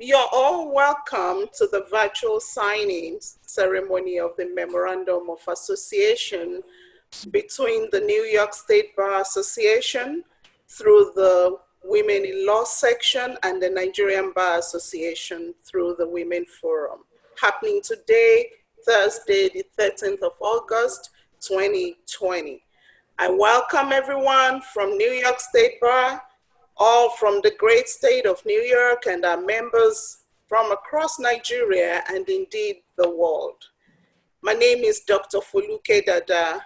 You're all welcome to the virtual signing ceremony of the Memorandum of Association between the New York State Bar Association through the Women in Law section and the Nigerian Bar Association through the Women Forum, happening today, Thursday, the 13th of August, 2020. I welcome everyone from New York State Bar, all from the great state of New York, and our members from across Nigeria and indeed the world. My name is Dr. Foluke Dada.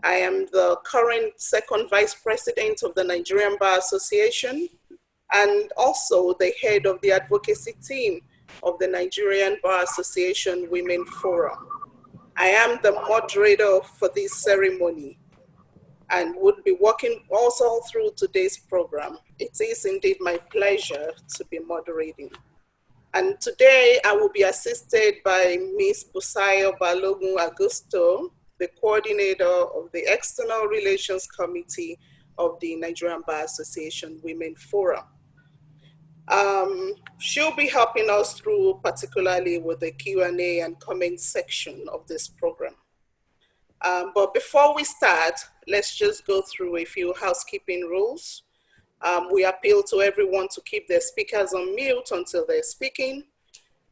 I am the current second vice president of the Nigerian Bar Association and also the head of the advocacy team of the Nigerian Bar Association Women Forum. I am the moderator for this ceremony and would be working also through today's program. It is indeed my pleasure to be moderating. And today I will be assisted by Ms. Busayo Balogun Augusto, the coordinator of the External Relations Committee of the Nigerian Bar Association Women Forum. She'll be helping us through, particularly with the Q&A and comment section of this program. But before we start, let's just go through a few housekeeping rules. We appeal to everyone to keep their speakers on mute until they're speaking.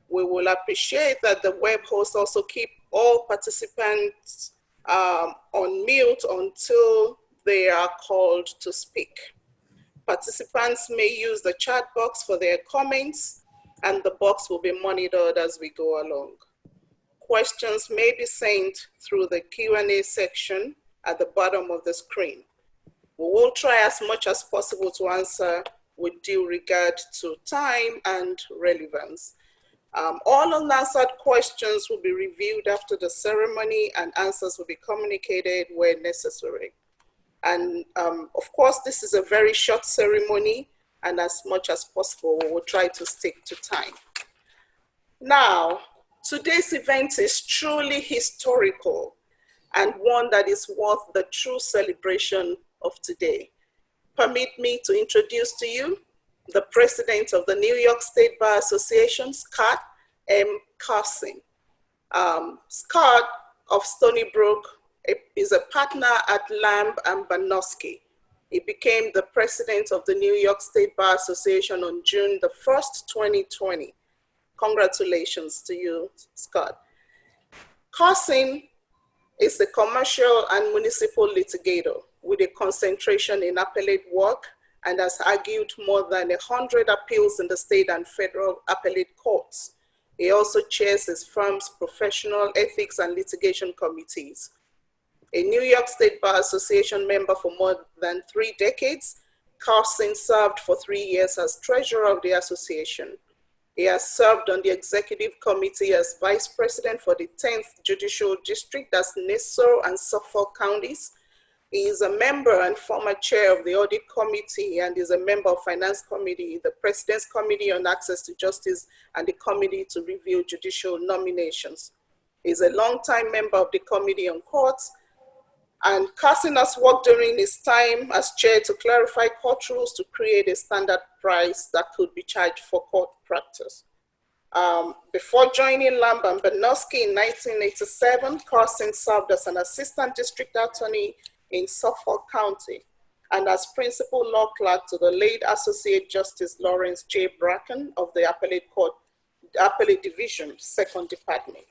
We will appreciate that the web host also keep all participants on mute until they are called to speak. Participants may use the chat box for their comments, and the box will be monitored as we go along. Questions may be sent through the Q&A section at the bottom of the screen. We will try as much as possible to answer with due regard to time and relevance. All unanswered questions will be reviewed after the ceremony and answers will be communicated where necessary. And of course, this is a very short ceremony, and as much as possible, we will try to stick to time. Now, today's event is truly historical and one that is worth the true celebration of today. Permit me to introduce to you the president of the New York State Bar Association, Scott M. Carson. Scott of Stony Brook is a partner at Lamb and Banoski. He became the president of the New York State Bar Association on June the 1st, 2020. Congratulations to you, Scott. Carson is a commercial and municipal litigator with a concentration in appellate work and has argued more than 100 appeals in the state and federal appellate courts. He also chairs his firm's professional ethics and litigation committees. A New York State Bar Association member for more than 3 decades, Carson served for 3 years as treasurer of the association. He has served on the executive committee as vice president for the 10th Judicial District, that's Nassau and Suffolk counties. He is a member and former chair of the audit committee and is a member of finance committee, the president's committee on access to justice, and the committee to review judicial nominations. He is a longtime member of the committee on courts, and Carson has worked during his time as chair to clarify court rules to create a standard price that could be charged for court practice. Before joining Lamb and Banoski in 1987, Carson served as an assistant district attorney in Suffolk County and as principal law clerk to the late Associate Justice Lawrence J. Bracken of the Appellate Court, Appellate Division, Second Department.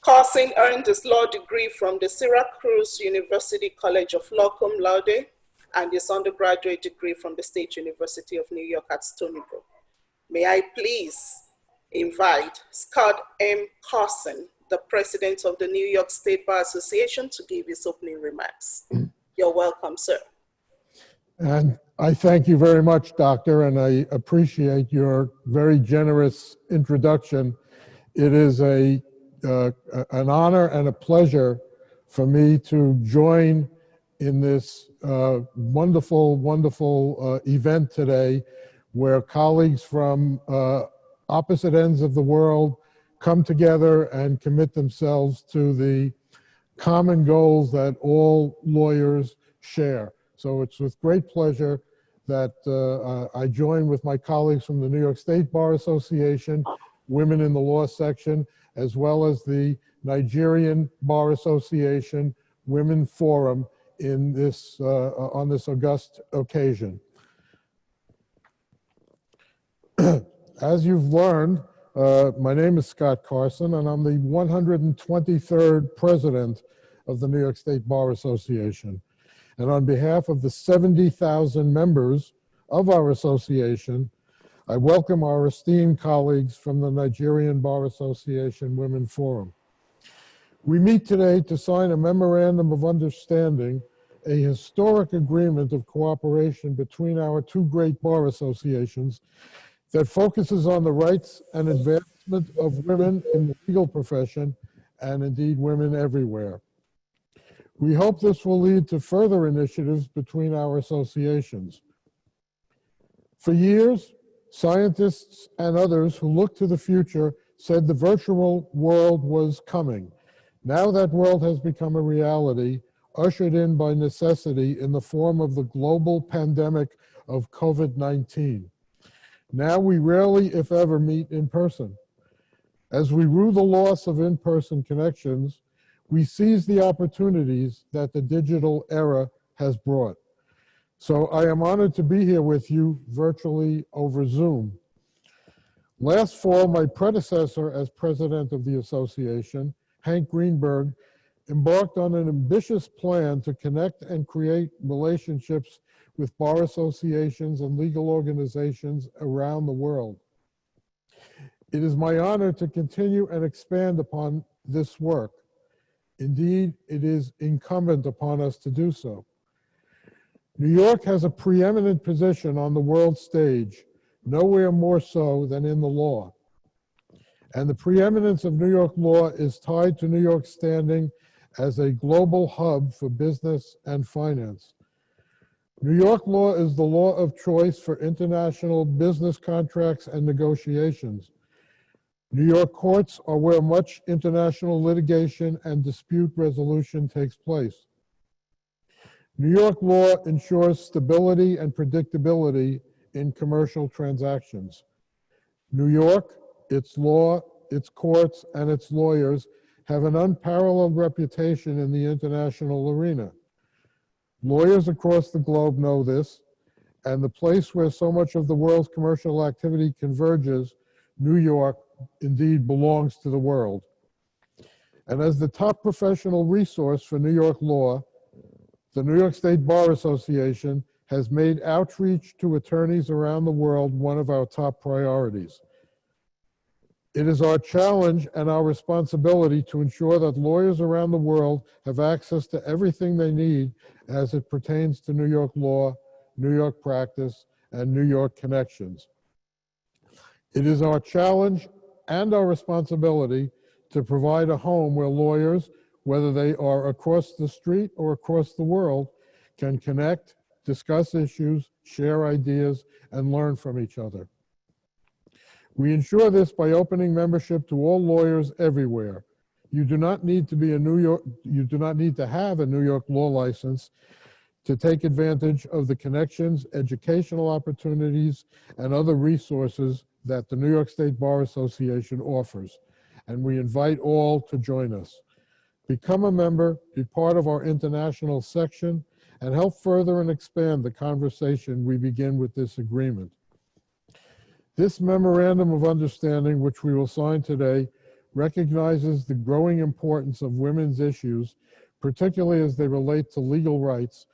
Carson earned his law degree from the Syracuse University College of Law cum laude and his undergraduate degree from the State University of New York at Stony Brook. May I please invite Scott M. Carson, the president of the New York State Bar Association, to give his opening remarks. You're welcome, sir. And I thank you very much, Doctor, and I appreciate your very generous introduction. It is an honor and a pleasure for me to join in this wonderful event today, where colleagues from opposite ends of the world come together and commit themselves to the common goals that all lawyers share. So it's with great pleasure that I join with my colleagues from the New York State Bar Association, Women in the Law section, as well as the Nigerian Bar Association Women Forum in this, on this august occasion. As you've learned, my name is Scott Carson, and I'm the 123rd president of the New York State Bar Association. And on behalf of the 70,000 members of our association, I welcome our esteemed colleagues from the Nigerian Bar Association Women Forum. We meet today to sign a memorandum of understanding, a historic agreement of cooperation between our two great bar associations that focuses on the rights and advancement of women in the legal profession and indeed women everywhere. We hope this will lead to further initiatives between our associations. For years, scientists and others who look to the future said the virtual world was coming. Now that world has become a reality, ushered in by necessity in the form of the global pandemic of COVID-19. Now we rarely, if ever, meet in person. As we rue the loss of in-person connections, we seize the opportunities that the digital era has brought. So I am honored to be here with you virtually over Zoom. Last fall, my predecessor as president of the association, Hank Greenberg, embarked on an ambitious plan to connect and create relationships with bar associations and legal organizations around the world. It is my honor to continue and expand upon this work. Indeed, it is incumbent upon us to do so. New York has a preeminent position on the world stage, nowhere more so than in the law. And the preeminence of New York law is tied to New York's standing as a global hub for business and finance. New York law is the law of choice for international business contracts and negotiations. New York courts are where much international litigation and dispute resolution takes place. New York law ensures stability and predictability in commercial transactions. New York, its law, its courts, and its lawyers have an unparalleled reputation in the international arena. Lawyers across the globe know this, and the place where so much of the world's commercial activity converges, New York, indeed belongs to the world. And as the top professional resource for New York law, the New York State Bar Association has made outreach to attorneys around the world one of our top priorities. It is our challenge and our responsibility to ensure that lawyers around the world have access to everything they need as it pertains to New York law, New York practice, and New York connections. It is our challenge and our responsibility to provide a home where lawyers, whether they are across the street or across the world, can connect, discuss issues, share ideas, and learn from each other. We ensure this by opening membership to all lawyers everywhere. You do not need to have a New York law license to take advantage of the connections, educational opportunities, and other resources that the New York State Bar Association offers. And we invite all to join us. Become a member, be part of our international section, and help further and expand the conversation we begin with this agreement. This memorandum of understanding, which we will sign today, recognizes the growing importance of women's issues, particularly as they relate to legal rights,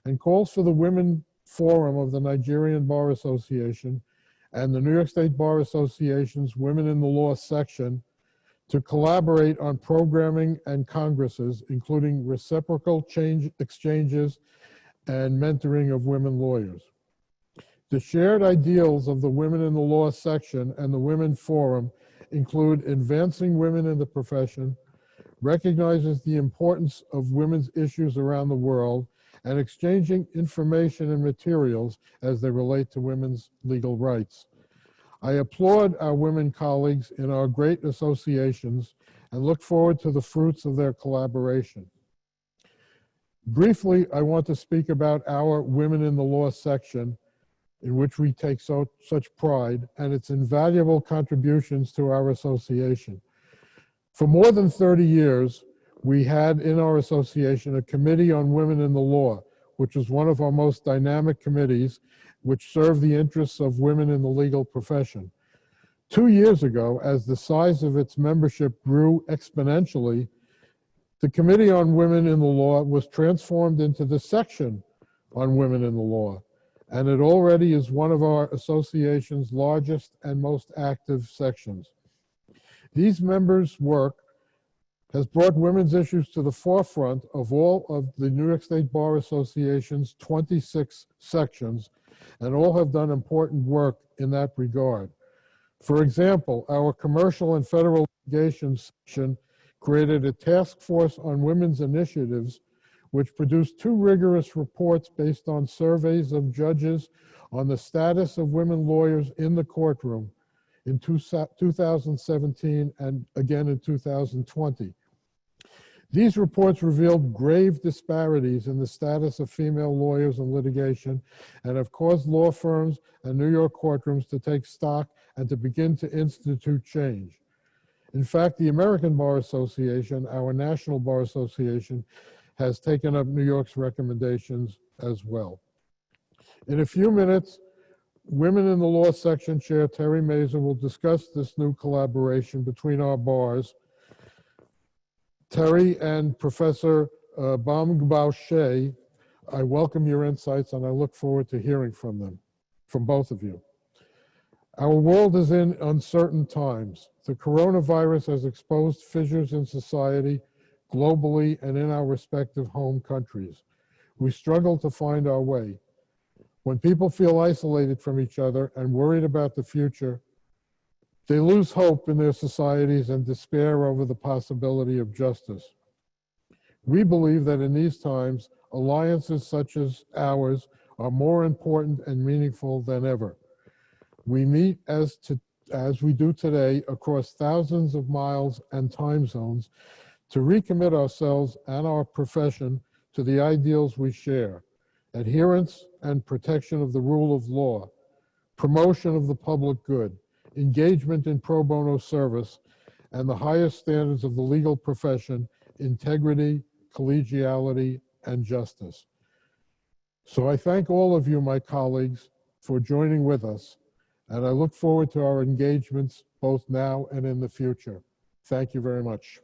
and calls for the Women Forum of the Nigerian Bar Association and the New York State Bar Association's Women in the Law section to collaborate on programming and congresses, including reciprocal exchanges and mentoring of women lawyers. The shared ideals of the Women in the Law section and the Women Forum include advancing women in the profession, recognizes the importance of women's issues around the world, and exchanging information and materials as they relate to women's legal rights. I applaud our women colleagues in our great associations and look forward to the fruits of their collaboration. Briefly, I want to speak about our Women in the Law section in which we take such pride, and its invaluable contributions to our association. For more than 30 years, we had in our association a committee on women in the law, which was one of our most dynamic committees, which served the interests of women in the legal profession. 2 years ago, as the size of its membership grew exponentially, the Committee on Women in the Law was transformed into the Section on Women in the Law, and it already is one of our association's largest and most active sections. These members' work has brought women's issues to the forefront of all of the New York State Bar Association's 26 sections, and all have done important work in that regard. For example, our commercial and federal litigation section created a task force on women's initiatives, which produced 2 rigorous reports based on surveys of judges on the status of women lawyers in the courtroom in 2017 and again in 2020. These reports revealed grave disparities in the status of female lawyers in litigation and have caused law firms and New York courtrooms to take stock and to begin to institute change. In fact, the American Bar Association, our national bar association, has taken up New York's recommendations as well. In a few minutes, Women in the Law Section Chair Terry Mazur will discuss this new collaboration between our bars. Terry and Professor Baum-Shea, I welcome your insights and I look forward to hearing from them, from both of you. Our world is in uncertain times. The coronavirus has exposed fissures in society, globally, and in our respective home countries. We struggle to find our way. When people feel isolated from each other and worried about the future, they lose hope in their societies and despair over the possibility of justice. We believe that in these times, alliances such as ours are more important and meaningful than ever. We meet as we do today across thousands of miles and time zones to recommit ourselves and our profession to the ideals we share: adherence and protection of the rule of law, promotion of the public good, engagement in pro bono service, and the highest standards of the legal profession: integrity, collegiality, and justice. So I thank all of you, my colleagues, for joining with us, and I look forward to our engagements both now and in the future. Thank you very much.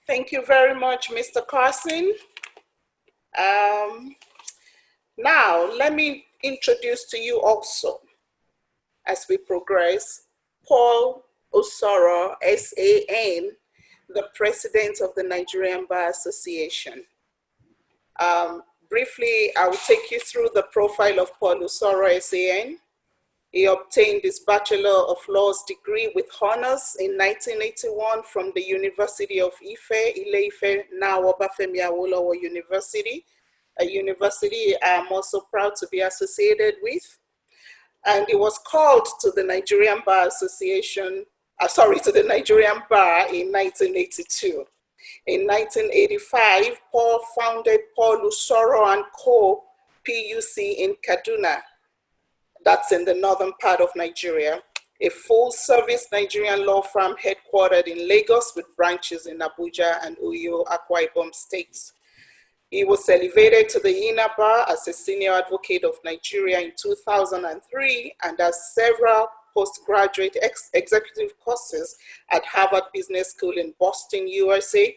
Thank you very much, Mr. Carson. Now, let me introduce to you also, as we progress, Paul Osaro, SAN, the president of the Nigerian Bar Association. Briefly, I will take you through the profile of Paul Osaro, SAN. He obtained his Bachelor of Laws degree with honors in 1981 from the University of Ife, Ile-Ife, now Obafemi Awolowo University, a university I'm also proud to be associated with. And he was called to the Nigerian Bar Association, to the Nigerian Bar in 1982. In 1985, Paul founded Paul Osaro and Co. PUC in Kaduna. That's in the northern part of Nigeria, a full-service Nigerian law firm headquartered in Lagos with branches in Abuja and Uyo, Akwa Ibom states. He was elevated to the inner bar as a senior advocate of Nigeria in 2003 and has several postgraduate executive courses at Harvard Business School in Boston, USA,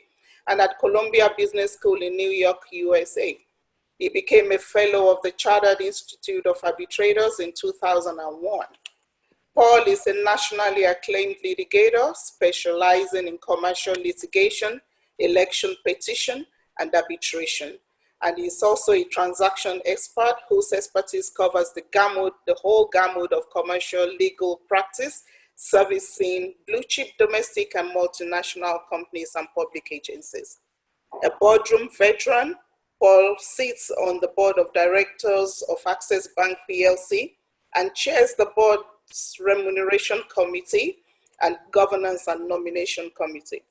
and at Columbia Business School in New York, USA. He became a fellow of the Chartered Institute of Arbitrators in 2001. Paul is a nationally acclaimed litigator specializing in commercial litigation, election petition, and arbitration. And he's also a transaction expert whose expertise covers the whole gamut of commercial legal practice, servicing blue chip domestic and multinational companies and public agencies. A boardroom veteran, Paul sits on the board of directors of Access Bank PLC and chairs the board's remuneration committee and governance and nomination committee.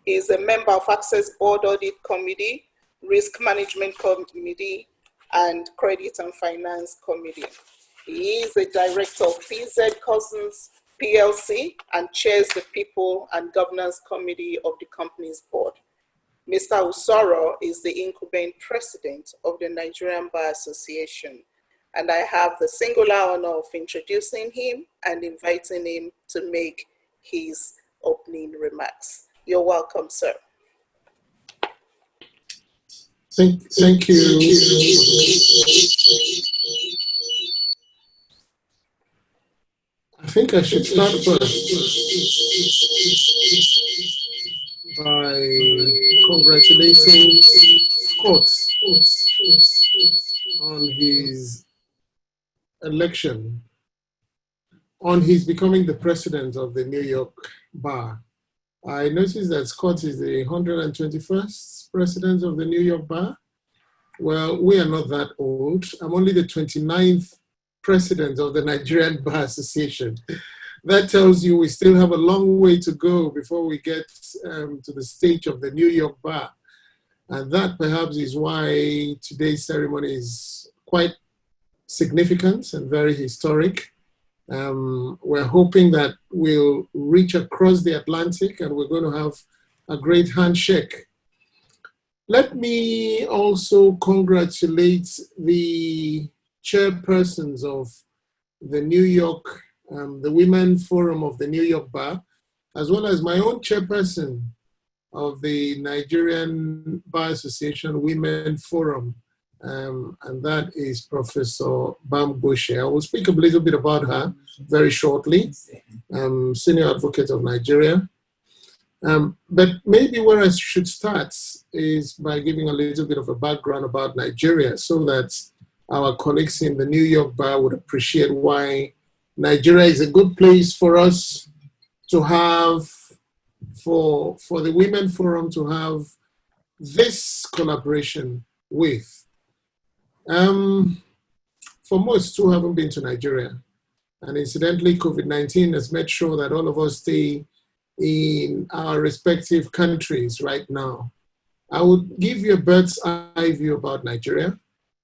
He is a member of Access Board Audit Committee, Risk Management Committee, and Credit and Finance Committee. He is a director of PZ Cousins PLC and chairs the People and Governance Committee of the company's board. Mr. Osaro is the incumbent president of the Nigerian Bar Association, and I have the singular honor of introducing him and inviting him to make his opening remarks. You're welcome, sir. Thank you. I think I should start first by congratulating Scott on his election, on his becoming the president of the New York Bar. I noticed that Scott is the 121st president of the New York Bar. Well, we are not that old. I'm only the 29th president of the Nigerian Bar Association. That tells you we still have a long way to go before we get to the stage of the New York Bar. And that perhaps is why today's ceremony is quite significant and very historic. We're hoping that we'll reach across the Atlantic and we're going to have a great handshake. Let me also congratulate the chairpersons of the New York, the Women Forum of the New York Bar, as well as my own chairperson of the Nigerian Bar Association Women Forum, and that is Professor Bambushe. I will speak a little bit about her very shortly, Senior Advocate of Nigeria. But maybe where I should start is by giving a little bit of a background about Nigeria so that our colleagues in the New York Bar would appreciate why Nigeria is a good place for us to have, for the Women Forum to have this collaboration with. For most who haven't been to Nigeria, and incidentally, COVID-19 has made sure that all of us stay in our respective countries right now. I would give you a bird's eye view about Nigeria.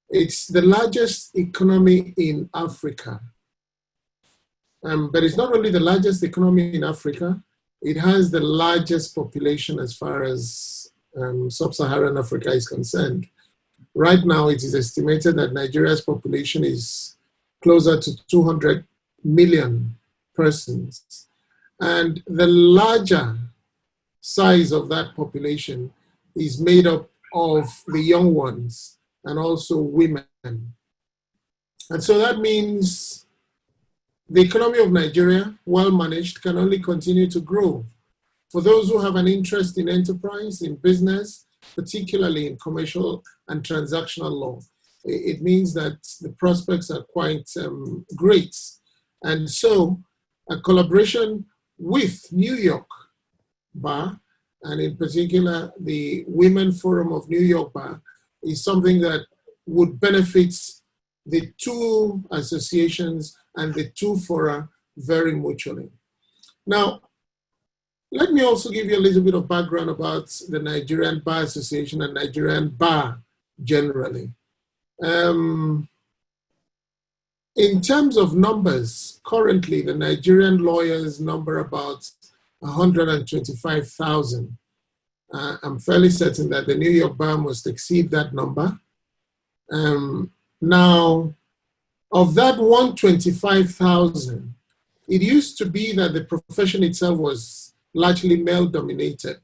It's the largest economy in Africa. But it's not only the largest economy in Africa, it has the largest population as far as sub-Saharan Africa is concerned. Right now, it is estimated that Nigeria's population is closer to 200 million persons. And the larger size of that population is made up of the young ones and also women. And so that means the economy of Nigeria, well managed, can only continue to grow. For those who have an interest in enterprise, in business, particularly in commercial and transactional law, it means that the prospects are quite great. And so a collaboration with New York Bar, and in particular the Women Forum of New York Bar, is something that would benefit the two associations and the two fora very mutually. Now, let me also give you a little bit of background about the Nigerian Bar Association and Nigerian Bar generally. In terms of numbers, currently the Nigerian lawyers number about 125,000. I'm fairly certain that the New York Bar must exceed that number. Now, of that 125,000, it used to be that the profession itself was largely male-dominated.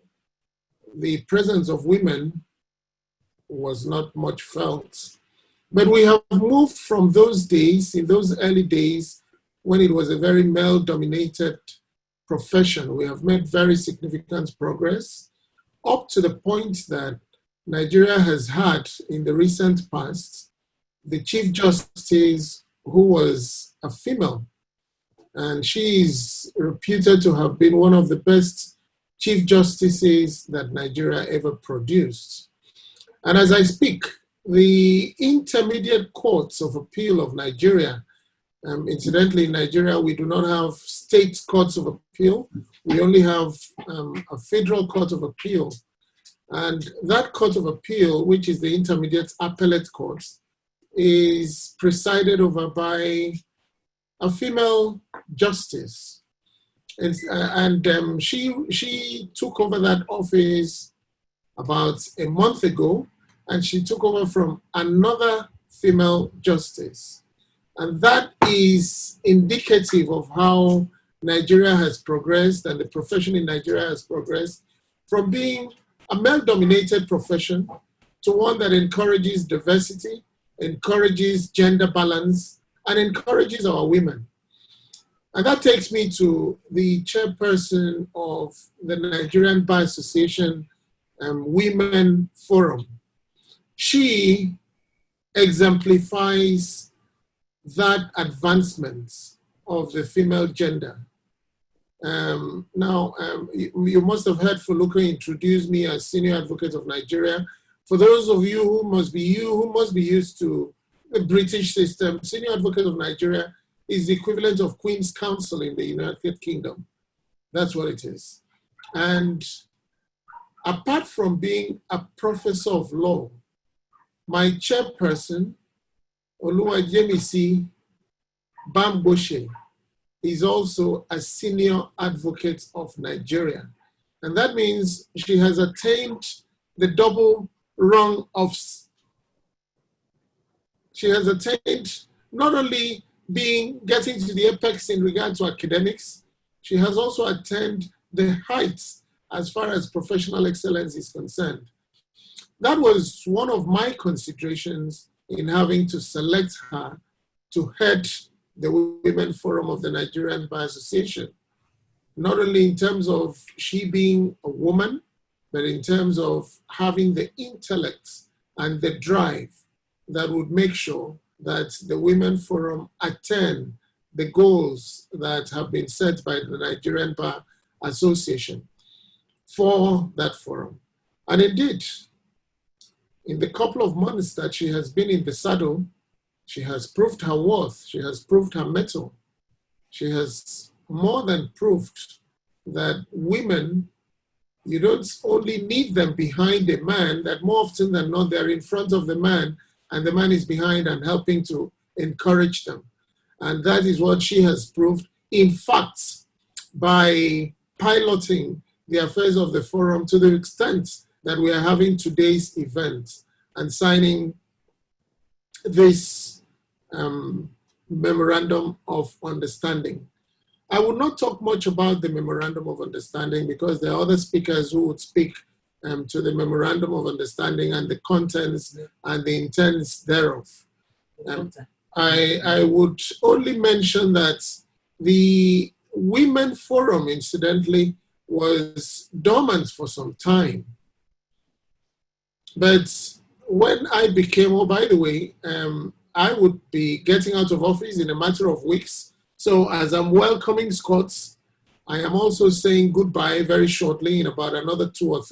The presence of women was not much felt. But we have moved from those days, in those early days, when it was a very male-dominated profession. We have made very significant progress up to the point that Nigeria has had, in the recent past, the Chief Justice who was a female. And she is reputed to have been one of the best Chief Justices that Nigeria ever produced. And as I speak, the Intermediate Courts of Appeal of Nigeria, incidentally, in Nigeria, we do not have state courts of appeal. We only have a federal court of appeal. And that court of appeal, which is the Intermediate Appellate Court, is presided over by a female justice. And she took over that office about a month ago, and she took over from another female justice. And that is indicative of how Nigeria has progressed and the profession in Nigeria has progressed from being a male-dominated profession to one that encourages diversity, encourages gender balance, and encourages our women. And that takes me to the chairperson of the Nigerian Bar Association Women Forum. She exemplifies that advancement of the female gender. You must have heard Foloko introduce me as Senior Advocate of Nigeria. For those of you who must be used to the British system, Senior Advocate of Nigeria is the equivalent of Queen's Counsel in the United Kingdom. That's what it is. And apart from being a professor of law, my chairperson, Oluwajemisi Bamboshe, is also a Senior Advocate of Nigeria. And that means she has attained the double rung of, she has attained not only getting to the apex in regard to academics, she has also attained the heights as far as professional excellence is concerned. That was one of my considerations in having to select her to head the Women Forum of the Nigerian Bar Association, not only in terms of she being a woman, but in terms of having the intellect and the drive that would make sure that the Women Forum attain the goals that have been set by the Nigerian Bar Association for that forum. And indeed, in the couple of months that she has been in the saddle, she has proved her worth, she has proved her mettle. She has more than proved that women, you don't only need them behind a man, that more often than not, they're in front of the man and the man is behind and helping to encourage them. And that is what she has proved. In fact, by piloting the affairs of the forum to the extent that we are having today's event and signing this memorandum of understanding. I will not talk much about the memorandum of understanding because there are other speakers who would speak to the memorandum of understanding and the contents and the intents thereof. I would only mention that the Women Forum, incidentally, was dormant for some time. But when I became, oh, by the way, I would be getting out of office in a matter of weeks. So as I'm welcoming Scots, I am also saying goodbye very shortly in about another 2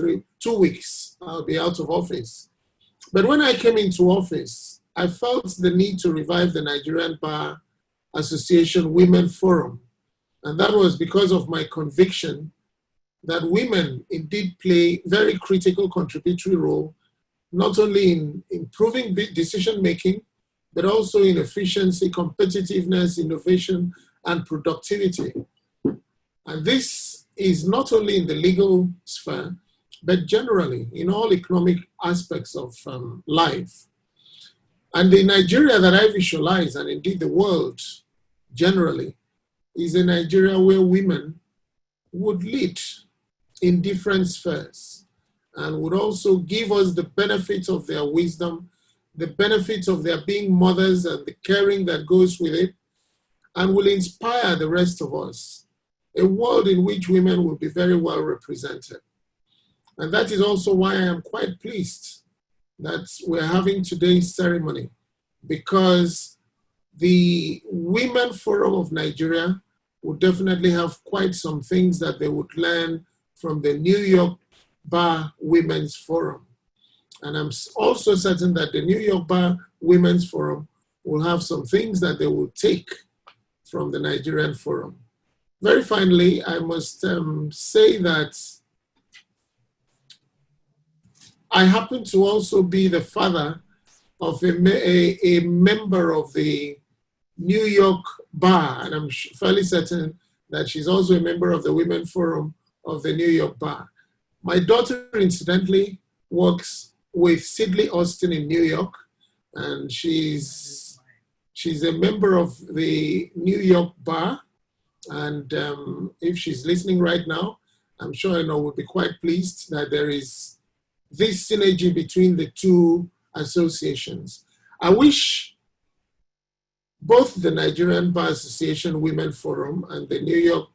weeks. I'll be out of office. But when I came into office, I felt the need to revive the Nigerian Bar Association Women Forum. And that was because of my conviction that women indeed play a very critical contributory role, not only in improving decision-making, but also in efficiency, competitiveness, innovation, and productivity. And this is not only in the legal sphere, but generally in all economic aspects of life. And the Nigeria that I visualize, and indeed the world generally, is a Nigeria where women would lead in different spheres and would also give us the benefits of their wisdom, the benefits of their being mothers and the caring that goes with it, and will inspire the rest of us. A world in which women will be very well represented. And that is also why I am quite pleased that we're having today's ceremony, because the Women Forum of Nigeria would definitely have quite some things that they would learn from the New York Bar Women's Forum. And I'm also certain that the New York Bar Women's Forum will have some things that they will take from the Nigerian Forum. Very finally, I must say that I happen to also be the father of a member of the New York Bar, and I'm fairly certain that she's also a member of the Women Forum of the New York Bar. My daughter, incidentally, works with Sidley Austin in New York, and she's a member of the New York Bar. And if she's listening right now, I'm sure we'll be quite pleased that there is this synergy between the two associations. I wish both the Nigerian Bar Association Women Forum and the New York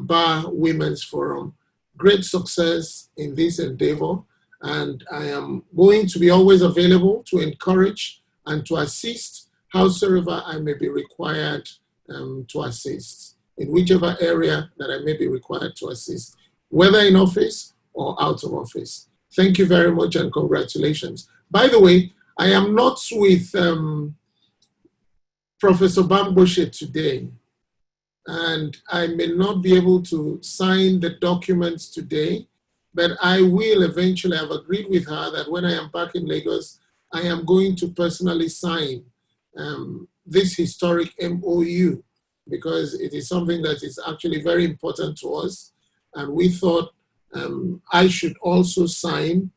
Bar Women's Forum great success in this endeavor. And I am going to be always available to encourage and to assist howsoever I may be required to assist, in whichever area that I may be required to assist, whether in office or out of office. Thank you very much and congratulations. By the way, I am not with Professor Bamboshe today, and I may not be able to sign the documents today, but I will eventually. Have agreed with her that when I am back in Lagos, I am going to personally sign this historic MOU, because it is something that is actually very important to us. And we thought I should also sign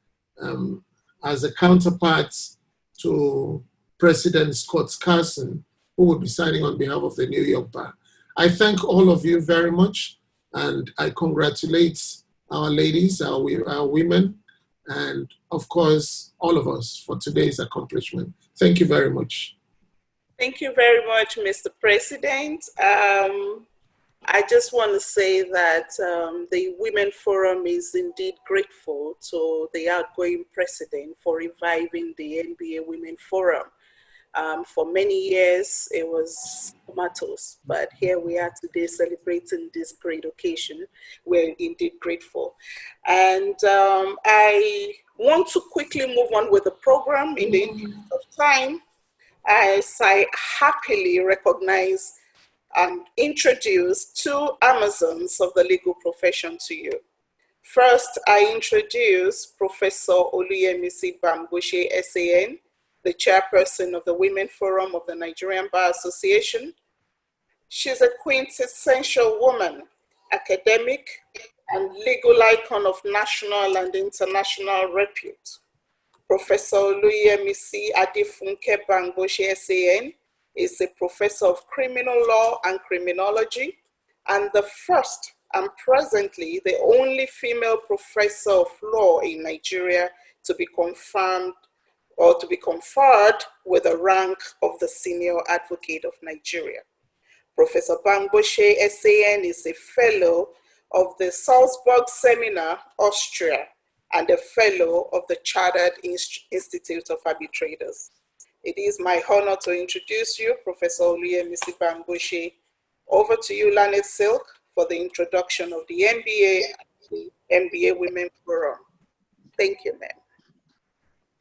as a counterpart to President Scott Carson, who will be signing on behalf of the New York Bar. I thank all of you very much, and I congratulate our ladies, our women, and of course, all of us for today's accomplishment. Thank you very much. Thank you very much, Mr. President. I just want to say that the Women Forum is indeed grateful to the outgoing president for reviving the NBA Women Forum. For many years, it was comatose, but here we are today celebrating this great occasion. We're indeed grateful. And I want to quickly move on with the program in the interest of time, as I happily recognize and introduce two Amazons of the legal profession to you. First, I introduce Professor Oluyemisi Bamboshe, SAN, the chairperson of the Women Forum of the Nigerian Bar Association. She's a quintessential woman, academic, and legal icon of national and international repute. Professor Oluyemisi Adefunke Bamboshe, SAN, is a professor of criminal law and criminology, and the first and presently the only female professor of law in Nigeria to be confirmed or to be conferred with the rank of the Senior Advocate of Nigeria. Professor Bamboshe, SAN, is a fellow of the Salzburg Seminar, Austria, and a fellow of the Chartered Institute of Arbitrators. It is my honor to introduce you, Professor Oluyemisi Bamboshe. Over to you, Lanet Silk, for the introduction of the NBA Women Forum. Thank you, ma'am.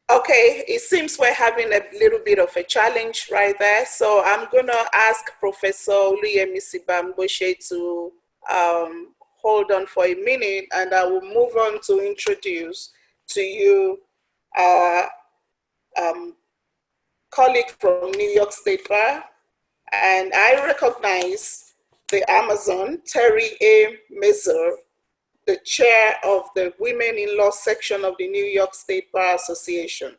Okay, it seems we're having a little bit of a challenge right there. So I'm gonna ask Professor Oluyemisi Bamboshe to hold on for a minute, and I will move on to introduce to you our colleague from New York State Bar, and I recognize the Amazon, Terry A. Mazer, the chair of the Women in Law section of the New York State Bar Association.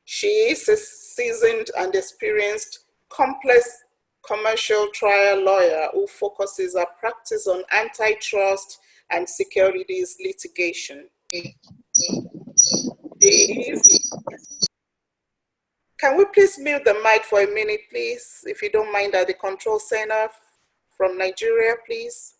She is a seasoned and experienced complex commercial trial lawyer who focuses her practice on antitrust and securities litigation. Can we please mute the mic for a minute, please? If you don't mind, at the control center from Nigeria, please.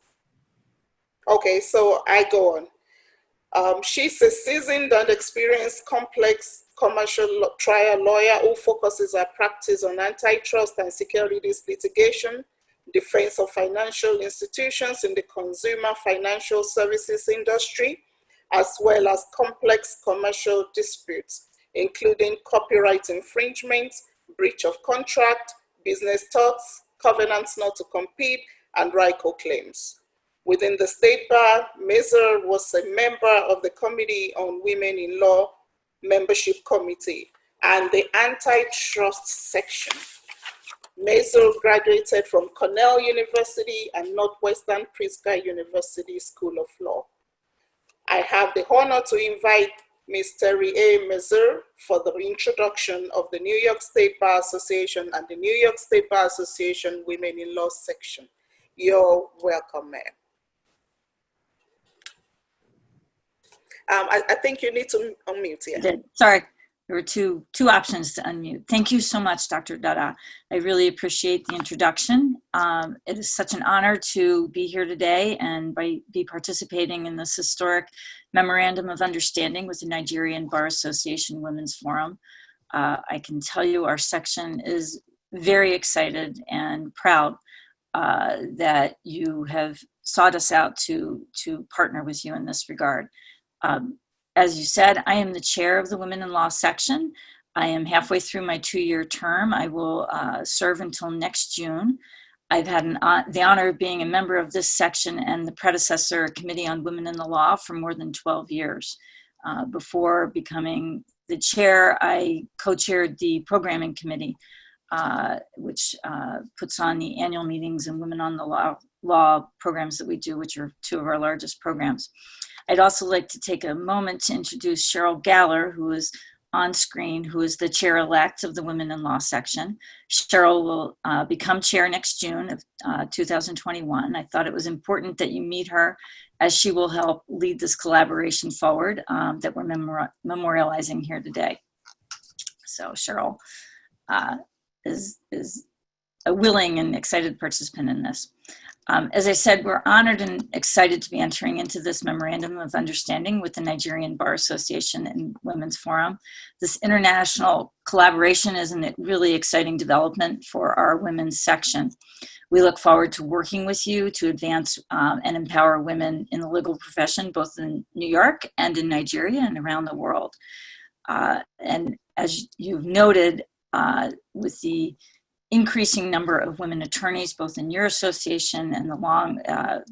Okay, so I go on. She's a seasoned and experienced complex commercial trial lawyer who focuses her practice on antitrust and securities litigation, defense of financial institutions in the consumer financial services industry, as well as complex commercial disputes, including copyright infringement, breach of contract, business torts, covenants not to compete, and RICO claims. Within the State Bar, Mazer was a member of the Committee on Women in Law Membership Committee, and the Antitrust section. Maisel graduated from Cornell University and Northwestern Pritzker University School of Law. I have the honor to invite Ms. Terry A. Maisel for the introduction of the New York State Bar Association and the New York State Bar Association Women in Law section. You're welcome, ma'am. I think you need to unmute here. Sorry, there were two options to unmute. Thank you so much, Dr. Dada. I really appreciate the introduction. It is such an honor to be here today and be participating in this historic Memorandum of Understanding with the Nigerian Bar Association Women's Forum. I can tell you our section is very excited and proud that you have sought us out to partner with you in this regard. As you said, I am the chair of the Women in Law section. I am halfway through my 2-year term. I will serve until next June. I've had the honor of being a member of this section and the predecessor Committee on Women in the Law for more than 12 years. Before becoming the chair, I co-chaired the programming committee, which puts on the annual meetings and Women on the Law programs that we do, which are 2 of our largest programs. I'd also like to take a moment to introduce Cheryl Galler, who is on screen, who is the chair-elect of the Women in Law section. Cheryl will become chair next June of 2021. I thought it was important that you meet her, as she will help lead this collaboration forward that we're memorializing here today. So Cheryl is a willing and excited participant in this. As I said, we're honored and excited to be entering into this Memorandum of Understanding with the Nigerian Bar Association and Women's Forum. This international collaboration is a really exciting development for our women's section. We look forward to working with you to advance and empower women in the legal profession, both in New York and in Nigeria and around the world. And as you've noted, with the increasing number of women attorneys, both in your association and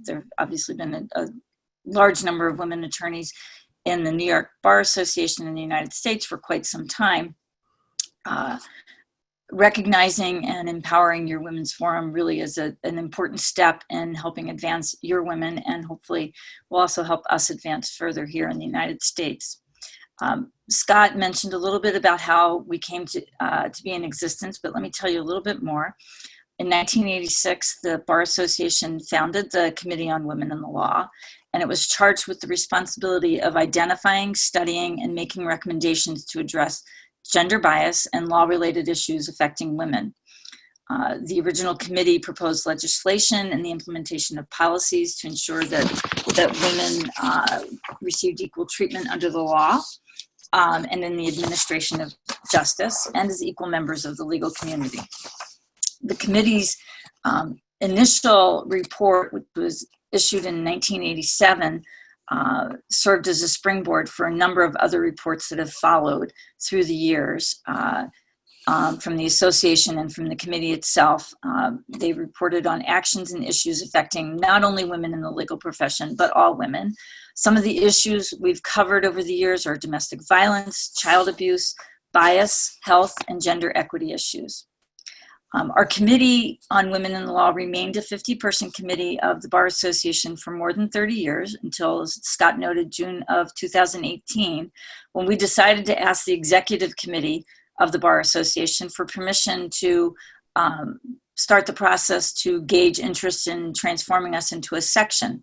there have obviously been a large number of women attorneys in the New York Bar Association in the United States for quite some time. Recognizing and empowering your women's forum really is an important step in helping advance your women, and hopefully will also help us advance further here in the United States. Scott mentioned a little bit about how we came to be in existence, but let me tell you a little bit more. In 1986, the Bar Association founded the Committee on Women in the Law, and it was charged with the responsibility of identifying, studying, and making recommendations to address gender bias and law-related issues affecting women. The original committee proposed legislation and the implementation of policies to ensure that women received equal treatment under the law and in the administration of justice, and as equal members of the legal community. The committee's initial report, which was issued in 1987, served as a springboard for a number of other reports that have followed through the years. From the association and from the committee itself. They reported on actions and issues affecting not only women in the legal profession, but all women. Some of the issues we've covered over the years are domestic violence, child abuse, bias, health, and gender equity issues. Our Committee on Women in the Law remained a 50-person committee of the Bar Association for more than 30 years until, as Scott noted, June of 2018, when we decided to ask the Executive Committee of the Bar Association for permission to start the process to gauge interest in transforming us into a section.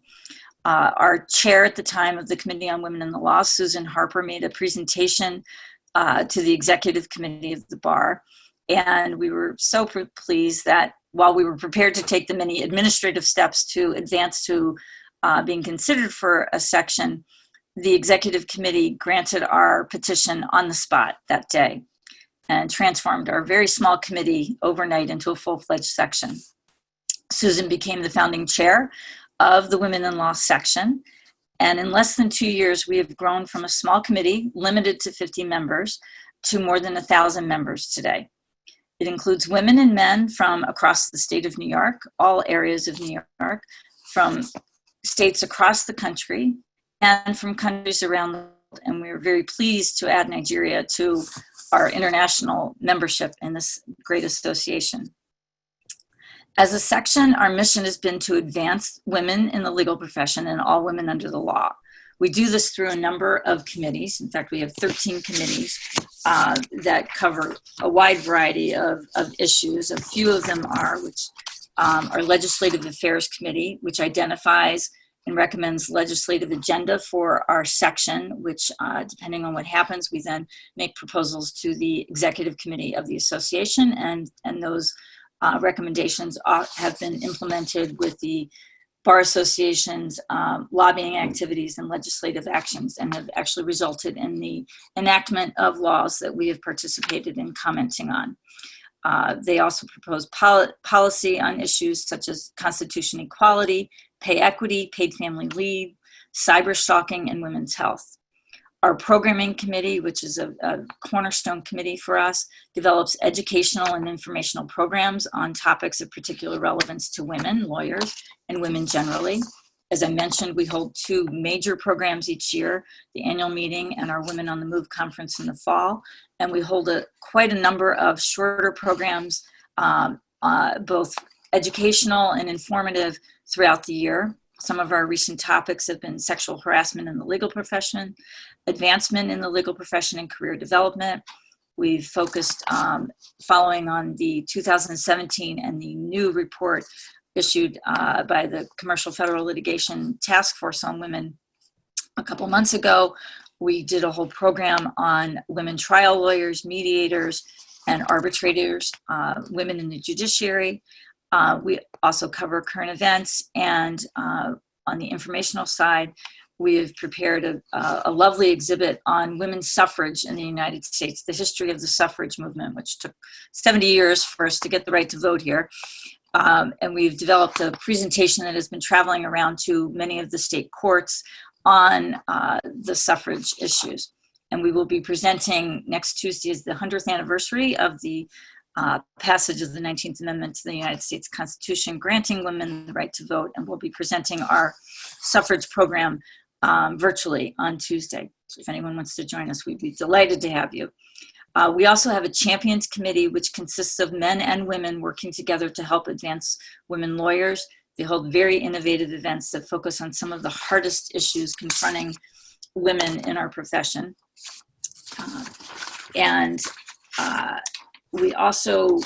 Our chair at the time of the Committee on Women in the Law, Susan Harper, made a presentation to the Executive Committee of the Bar. And we were so pleased that while we were prepared to take the many administrative steps to advance to being considered for a section, the Executive Committee granted our petition on the spot that day and transformed our very small committee overnight into a full-fledged section. Susan became the founding chair of the Women in Law section. And in less than 2 years, we have grown from a small committee limited to 50 members to more than 1,000 members today. It includes women and men from across the state of New York, all areas of New York, from states across the country, and from countries around the world. And we are very pleased to add Nigeria to our international membership in this great association. As a section, our mission has been to advance women in the legal profession and all women under the law. We do this through a number of committees. In fact, we have 13 committees that cover a wide variety of issues. A few of them are, our Legislative Affairs Committee, which identifies and recommends legislative agenda for our section, which depending on what happens, we then make proposals to the Executive Committee of the Association, and those recommendations have been implemented with the Bar Association's lobbying activities and legislative actions, and have actually resulted in the enactment of laws that we have participated in commenting on. They also propose policy on issues such as constitution equality, pay equity, paid family leave, cyber stalking, and women's health. Our programming committee, which is a cornerstone committee for us, develops educational and informational programs on topics of particular relevance to women, lawyers, and women generally. As I mentioned, we hold 2 major programs each year, the annual meeting and our Women on the Move conference in the fall. And we hold quite a number of shorter programs, both educational and informative throughout the year. Some of our recent topics have been sexual harassment in the legal profession, advancement in the legal profession and career development. We've focused following on the 2017 and the new report issued by the Commercial Federal Litigation Task Force on Women a couple months ago. We did a whole program on women trial lawyers, mediators, and arbitrators, women in the judiciary. We also cover current events, and on the informational side, we have prepared a lovely exhibit on women's suffrage in the United States, the history of the suffrage movement, which took 70 years for us to get the right to vote here. And we've developed a presentation that has been traveling around to many of the state courts on the suffrage issues. And we will be presenting next Tuesday is the 100th anniversary of the passage of the 19th Amendment to the United States Constitution, granting women the right to vote, and we'll be presenting our suffrage program virtually on Tuesday. So if anyone wants to join us, we'd be delighted to have you. We also have a Champions Committee, which consists of men and women working together to help advance women lawyers. They hold very innovative events that focus on some of the hardest issues confronting women in our profession. We also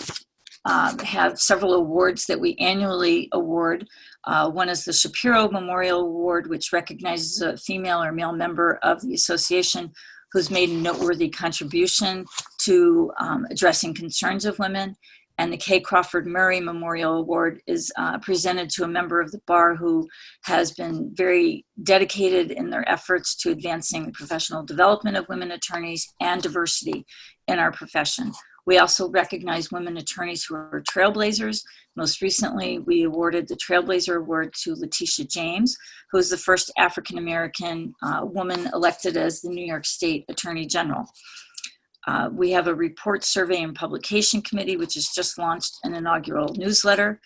have several awards that we annually award. One is the Shapiro Memorial Award, which recognizes a female or male member of the association who's made a noteworthy contribution to addressing concerns of women. And the K. Crawford Murray Memorial Award is presented to a member of the bar who has been very dedicated in their efforts to advancing the professional development of women attorneys and diversity in our profession. We also recognize women attorneys who are trailblazers. Most recently, we awarded the Trailblazer Award to Letitia James, who is the first African-American woman elected as the New York State Attorney General. We have a report, survey, and publication committee, which has just launched an inaugural newsletter.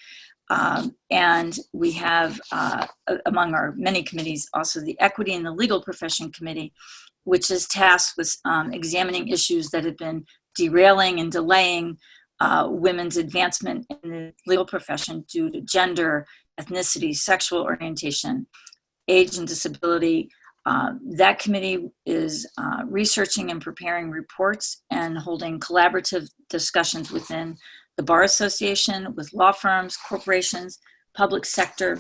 And we have, among our many committees, also the Equity in the Legal Profession Committee, which is tasked with examining issues that have been derailing and delaying women's advancement in the legal profession due to gender, ethnicity, sexual orientation, age, and disability. That committee is researching and preparing reports and holding collaborative discussions within the Bar Association, with law firms, corporations, public sector,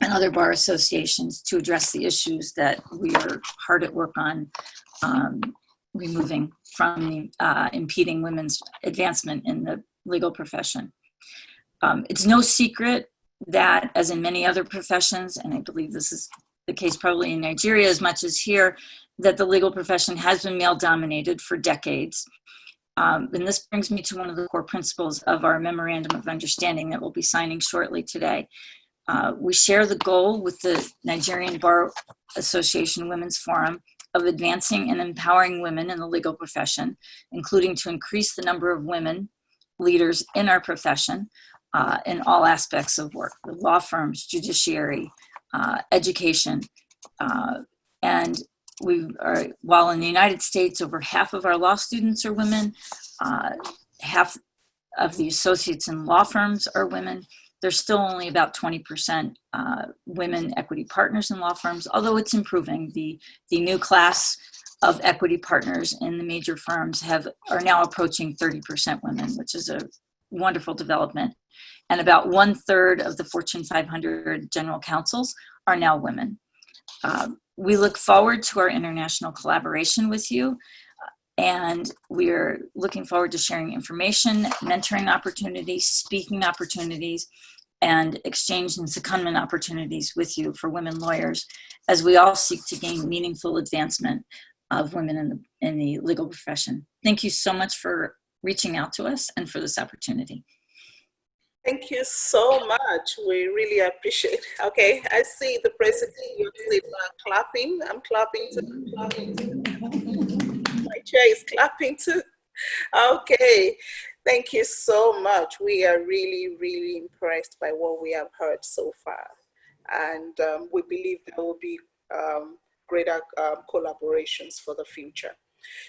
and other bar associations to address the issues that we are hard at work on removing from impeding women's advancement in the legal profession. It's no secret that, as in many other professions, and I believe this is the case probably in Nigeria as much as here, that the legal profession has been male-dominated for decades. And this brings me to one of the core principles of our Memorandum of Understanding that we'll be signing shortly today. We share the goal with the Nigerian Bar Association Women's Forum of advancing and empowering women in the legal profession, including to increase the number of women leaders in our profession in all aspects of work, the law firms, judiciary, education. And while in the United States, over half of our law students are women, half of the associates in law firms are women. There's still only about 20% women equity partners in law firms, although it's improving. The new class of equity partners in the major firms are now approaching 30% women, which is a wonderful development. And about 1/3 of the Fortune 500 general counsels are now women. We look forward to our international collaboration with you, and we're looking forward to sharing information, mentoring opportunities, speaking opportunities, and exchange and secondment opportunities with you for women lawyers as we all seek to gain meaningful advancement of women in the legal profession. Thank you so much for reaching out to us and for this opportunity. Thank you so much. We really appreciate it. Okay, I see the president, you're clapping. I'm clapping too. My chair is clapping too. Okay, thank you so much. We are really, really impressed by what we have heard so far. And we believe there will be greater collaborations for the future.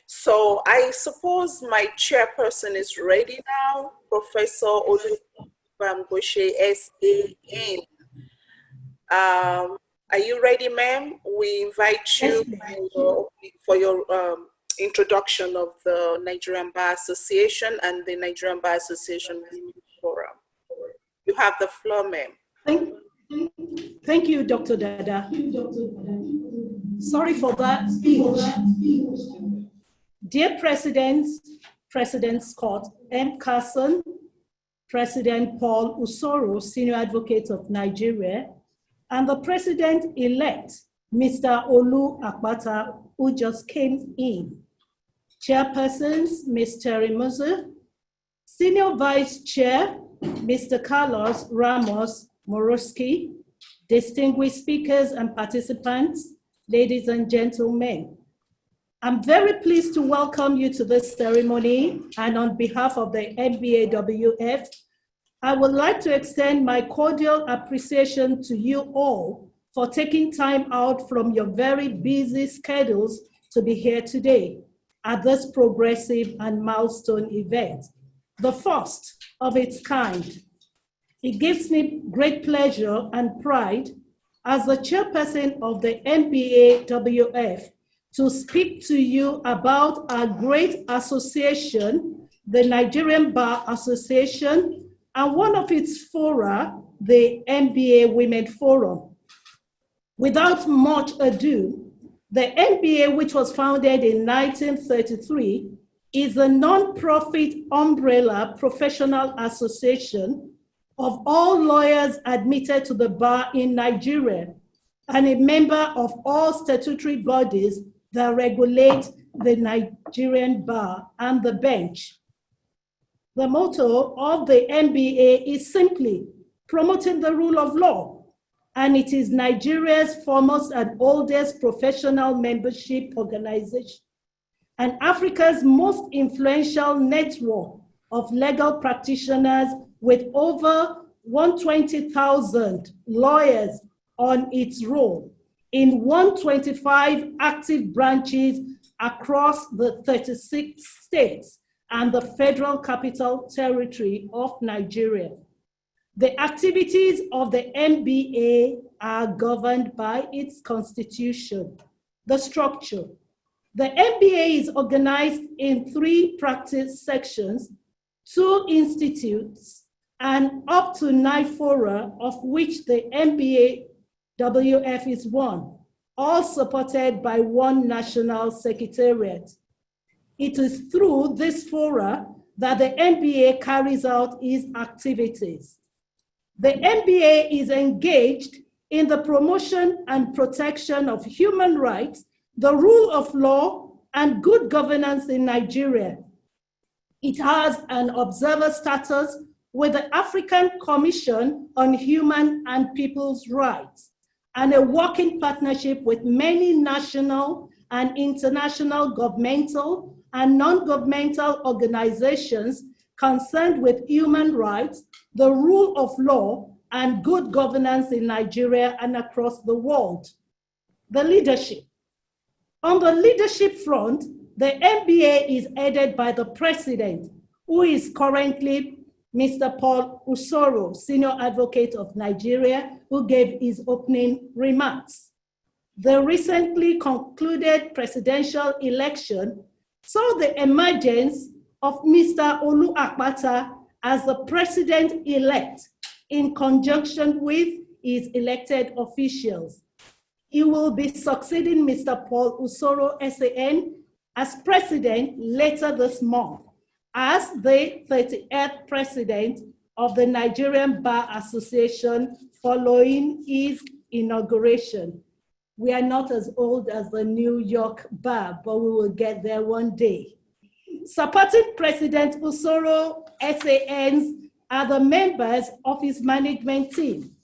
So I suppose my chairperson is ready now, Professor Olubamgoshe S.A.N. Are you ready, ma'am? We invite you for your introduction of the Nigerian Bar Association and the Nigerian Bar Association Women Forum. You have the floor, ma'am. Thank you, Dr. Dada. Sorry for that speech. Dear Presidents, President Scott M. Carson, President Paul Osaro, Senior Advocate of Nigeria, and the President-elect, Mr. Olu Akpata, who just came in. Chairpersons, Ms. Terry Muzu, Senior Vice Chair, Mr. Carlos Ramos Moroski, distinguished speakers and participants, ladies and gentlemen. I'm very pleased to welcome you to this ceremony, and on behalf of the NBAWF, I would like to extend my cordial appreciation to you all for taking time out from your very busy schedules to be here today at this progressive and milestone event, the first of its kind. It gives me great pleasure and pride as the chairperson of the NBAWF to speak to you about our great association, the Nigerian Bar Association, and one of its fora, the NBA Women Forum. Without much ado, the NBA, which was founded in 1933, is a non-profit umbrella professional association of all lawyers admitted to the bar in Nigeria, and a member of all statutory bodies that regulate the Nigerian bar and the bench. The motto of the NBA is simply promoting the rule of law, and it is Nigeria's foremost and oldest professional membership organization, and Africa's most influential network of legal practitioners with over 120,000 lawyers on its roll in 125 active branches across the 36 states and the Federal Capital Territory of Nigeria. The activities of the NBA are governed by its constitution. The structure. The NBA is organized in 3 practice sections, 2 institutes, and up to 9 fora, of which the NBAWF is one, all supported by one national secretariat. It is through this fora that the NBA carries out its activities. The NBA is engaged in the promotion and protection of human rights, the rule of law, and good governance in Nigeria. It has an observer status with the African Commission on Human and People's Rights, and a working partnership with many national and international governmental and non-governmental organizations concerned with human rights, the rule of law, and good governance in Nigeria and across the world. The leadership. On the leadership front, the MBA is headed by the president, who is currently Mr. Paul Osaro, Senior Advocate of Nigeria, who gave his opening remarks. The recently concluded presidential election saw the emergence of Mr. Olu Akpata as the president-elect in conjunction with his elected officials. He will be succeeding Mr. Paul Osaro SAN as president later this month, as the 38th president of the Nigerian Bar Association following his inauguration. We are not as old as the New York Bar, but we will get there one day. Supporting President Osaro SANs are the members of his management team,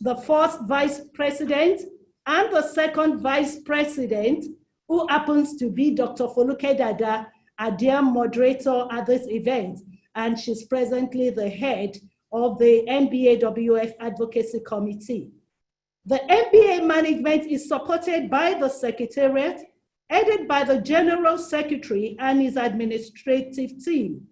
the first vice president and the second vice president, who happens to be Dr. Foluke Dada, a dear moderator at this event, and she's presently the head of the NBAWF Advocacy Committee. The MBA management is supported by the Secretariat, headed by the General Secretary and his administrative team.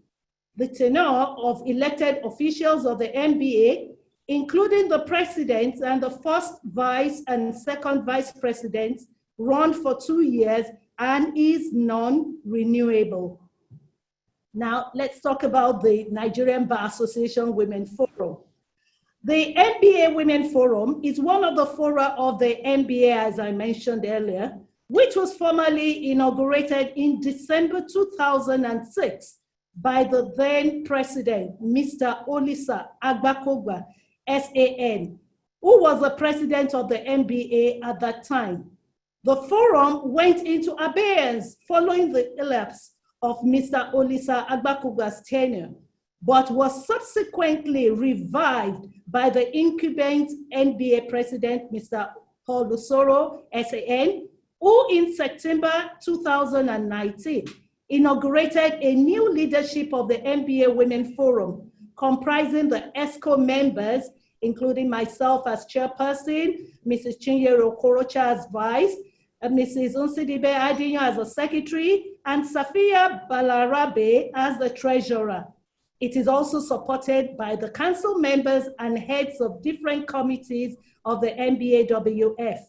The tenure of elected officials of the MBA, including the president and the first vice and second vice presidents, run for 2 years and is non-renewable. Now, let's talk about the Nigerian Bar Association Women Forum. The NBA Women Forum is one of the fora of the NBA, as I mentioned earlier, which was formally inaugurated in December 2006 by the then president, Mr. Olisa Agbakogba, SAN, who was the president of the NBA at that time. The forum went into abeyance following the elapse of Mr. Olisa Agbakogba's tenure, but was subsequently revived by the incumbent NBA president, Mr. Paul Osaro SAN, who in September 2019 inaugurated a new leadership of the NBA Women Forum, comprising the ESCO members, including myself as chairperson, Mrs. Chinyere Okorocha as vice, Mrs. Unsidibe Adinyo as the secretary, and Safia Balarabe as the treasurer. It is also supported by the council members and heads of different committees of the NBAWF.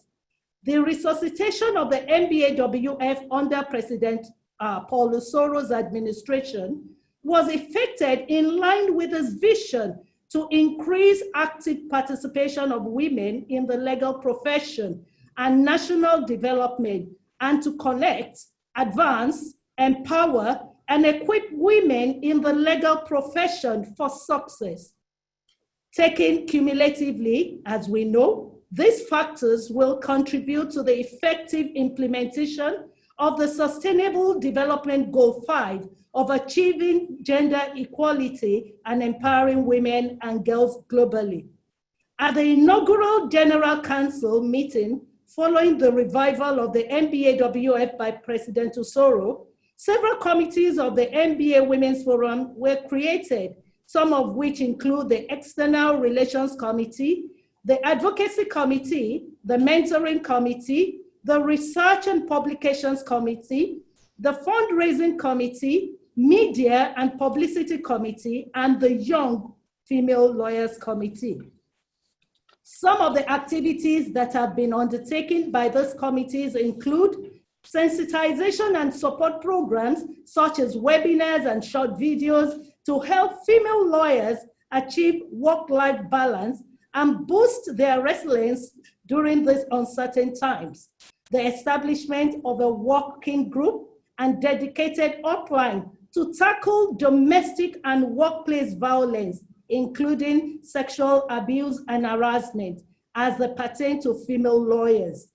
The resuscitation of the NBAWF under President Paul Osoro's administration was effected in line with his vision to increase active participation of women in the legal profession and national development, and to connect, advance, empower, and equip women in the legal profession for success. Taken cumulatively, as we know, these factors will contribute to the effective implementation of the Sustainable Development Goal 5 of achieving gender equality and empowering women and girls globally. At the inaugural General Council meeting following the revival of the NBAWF by President Osaro, several committees of the NBA Women's Forum were created, some of which include the External Relations Committee, the Advocacy Committee, the Mentoring Committee, the Research and Publications Committee, the Fundraising Committee, Media and Publicity Committee, and the Young Female Lawyers Committee. Some of the activities that have been undertaken by those committees include sensitization and support programs such as webinars and short videos to help female lawyers achieve work-life balance and boost their resilience during these uncertain times. The establishment of a working group and dedicated hotline to tackle domestic and workplace violence, including sexual abuse and harassment, as they pertain to female lawyers.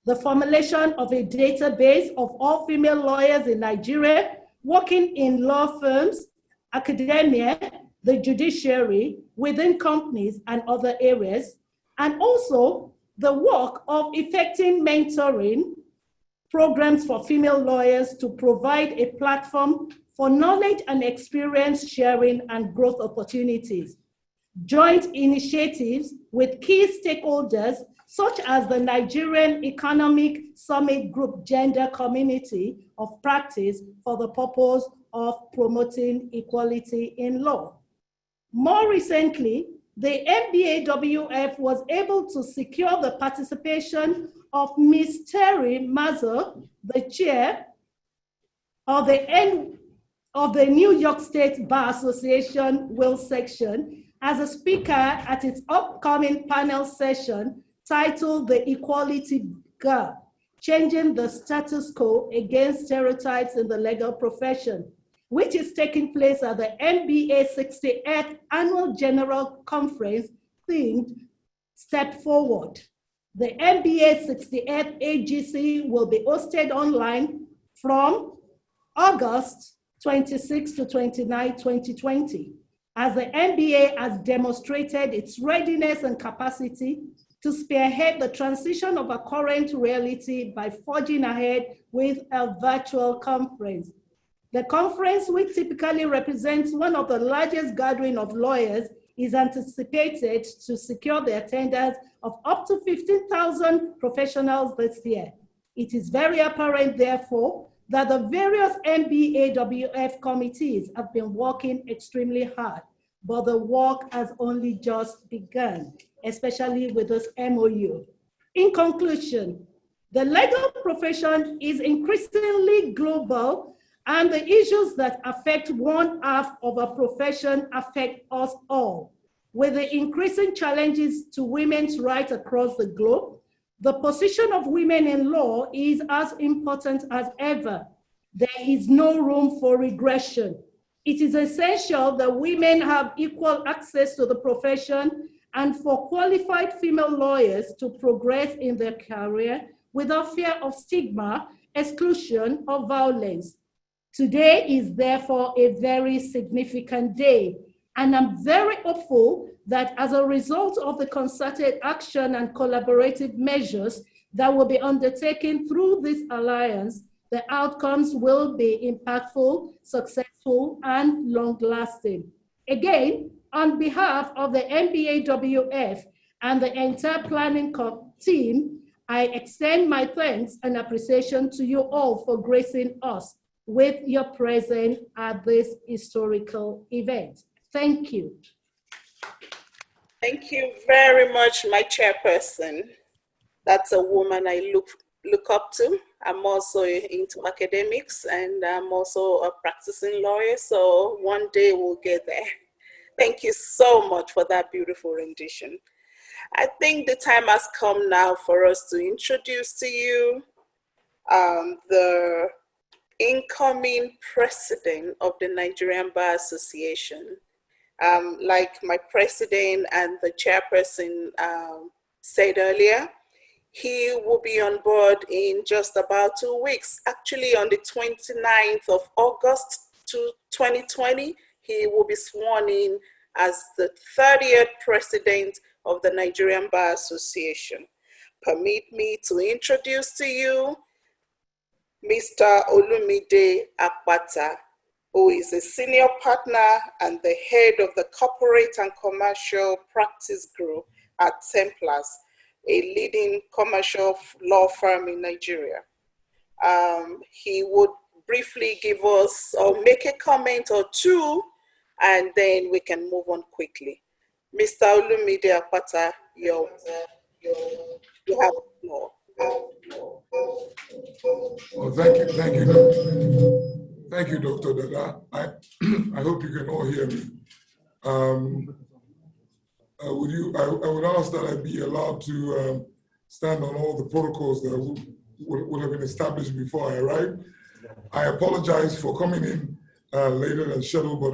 The formulation of a database of all female lawyers in Nigeria working in law firms, academia, the judiciary, within companies and other areas, and also the work of effecting mentoring programs for female lawyers to provide a platform for knowledge and experience sharing and growth opportunities. joint initiatives with key stakeholders such as the Nigerian Economic Summit Group Gender Community of Practice for the purpose of promoting equality in law. More recently, the NBAWF was able to secure the participation of Ms. Terry Mazer, the chair of the New York State Bar Association Will section as a speaker at its upcoming panel session titled The Equality Gap, Changing the Status Quo Against Stereotypes in the Legal Profession, which is taking place at the NBA 68th Annual General Conference themed Step Forward. The NBA 68th AGC will be hosted online from August 26 to 29, 2020, as the NBA has demonstrated its readiness and capacity to spearhead the transition of a current reality by forging ahead with a virtual conference. The conference, which typically represents one of the largest gatherings of lawyers, is anticipated to secure the attendance of up to 15,000 professionals this year. It is very apparent, therefore, that the various NBAWF committees have been working extremely hard, but the work has only just begun, especially with this MOU. In conclusion, the legal profession is increasingly global, and the issues that affect one half of a profession affect us all. With the increasing challenges to women's rights across the globe, the position of women in law is as important as ever. There is no room for regression. It is essential that women have equal access to the profession and for qualified female lawyers to progress in their career without fear of stigma, exclusion, or violence. Today is therefore a very significant day, and I'm very hopeful that as a result of the concerted action and collaborative measures that will be undertaken through this alliance, the outcomes will be impactful, successful, and long-lasting. Again, on behalf of the NBAWF and the entire planning team, I extend my thanks and appreciation to you all for gracing us with your presence at this historical event. Thank you. Thank you very much, my chairperson. That's a woman I look up to. I'm also into academics, and I'm also a practicing lawyer, so one day we'll get there. Thank you so much for that beautiful rendition. I think the time has come now for us to introduce to you the incoming president of the Nigerian Bar Association. Like my president and the chairperson said earlier, he will be on board in just about 2 weeks. Actually, on the 29th of August 2020, he will be sworn in as the 30th president of the Nigerian Bar Association. Permit me to introduce to you Mr. Olumide Akpata, who is a senior partner and the head of the Corporate and Commercial Practice Group at Templars, a leading commercial law firm in Nigeria. He would briefly give us or make a comment or two, and then we can move on quickly. Mr. Olumide Akpata, you have the floor. Well, thank you, thank you, Dr. Dada. I hope you can all hear me. I would ask that I be allowed to stand on all the protocols that would have been established before I arrived. I apologize for coming in later than scheduled, but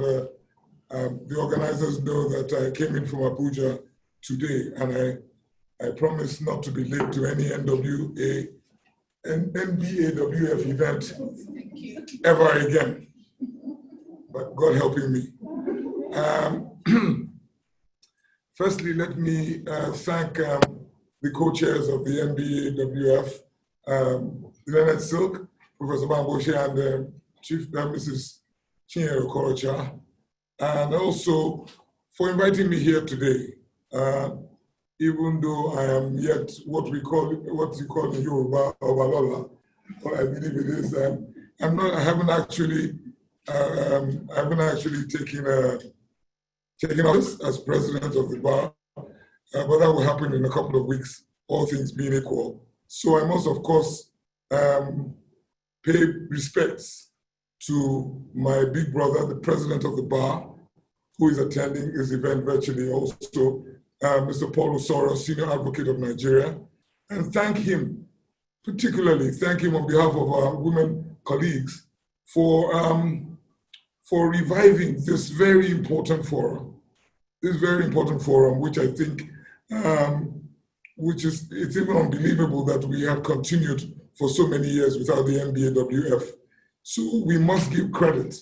the organizers know that I came in from Abuja today, and I promise not to be late to any NBAWF event ever again, but God helping me. Firstly, let me thank the co-chairs of the NBAWF, Leonard Silk, Professor Bamboshe, and Chief Mrs. Chinyere Okorocha, and also for inviting me here today. Even though I am yet what you call in Yoruba Obalola, or I believe it is, I haven't actually taken office as president of the bar, but that will happen in a couple of weeks, all things being equal. So I must, of course, pay respects to my big brother, the president of the bar, who is attending this event virtually also, Mr. Paul Osaro, Senior Advocate of Nigeria, and thank him on behalf of our women colleagues for reviving this very important forum, which I think, it's even unbelievable that we have continued for so many years without the NBAWF. So we must give credit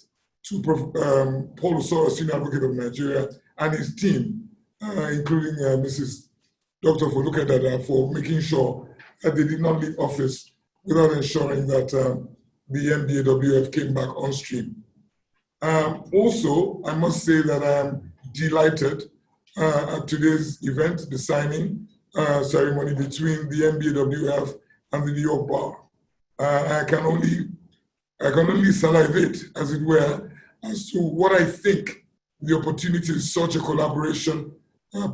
to Paul Osaro, Senior Advocate of Nigeria, and his team, including Mrs. Dr. Folukadada, for making sure that they did not leave office without ensuring that the NBAWF came back on stream. Also, I must say that I am delighted at today's event, the signing ceremony between the NBAWF and the New York Bar. I can only salivate, as it were, as to what I think the opportunities such a collaboration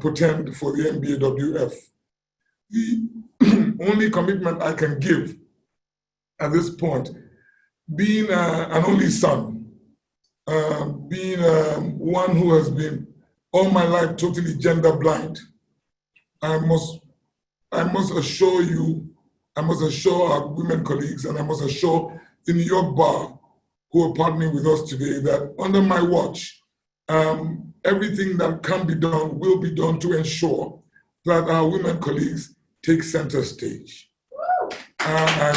portend for the NBAWF. The only commitment I can give at this point, being an only son, being one who has been all my life totally gender blind, I must assure our women colleagues, and I must assure the New York Bar, who are partnering with us today, that under my watch, everything that can be done will be done to ensure that our women colleagues take center stage. I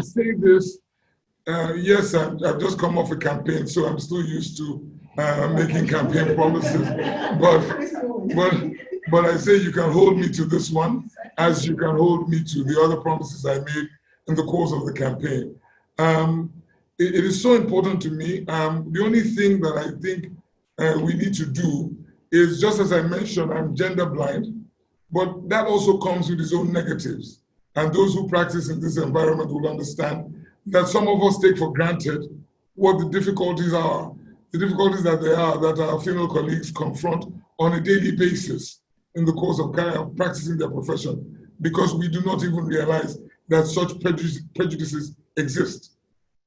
say this, yes, I've just come off a campaign, so I'm still used to making campaign promises, but I say you can hold me to this one as you can hold me to the other promises I made in the course of the campaign. It is so important to me. The only thing that I think we need to do is, just as I mentioned, I'm gender blind, but that also comes with its own negatives. And those who practice in this environment will understand that some of us take for granted what the difficulties are, that our female colleagues confront on a daily basis in the course of practicing their profession, because we do not even realize that such prejudices exist,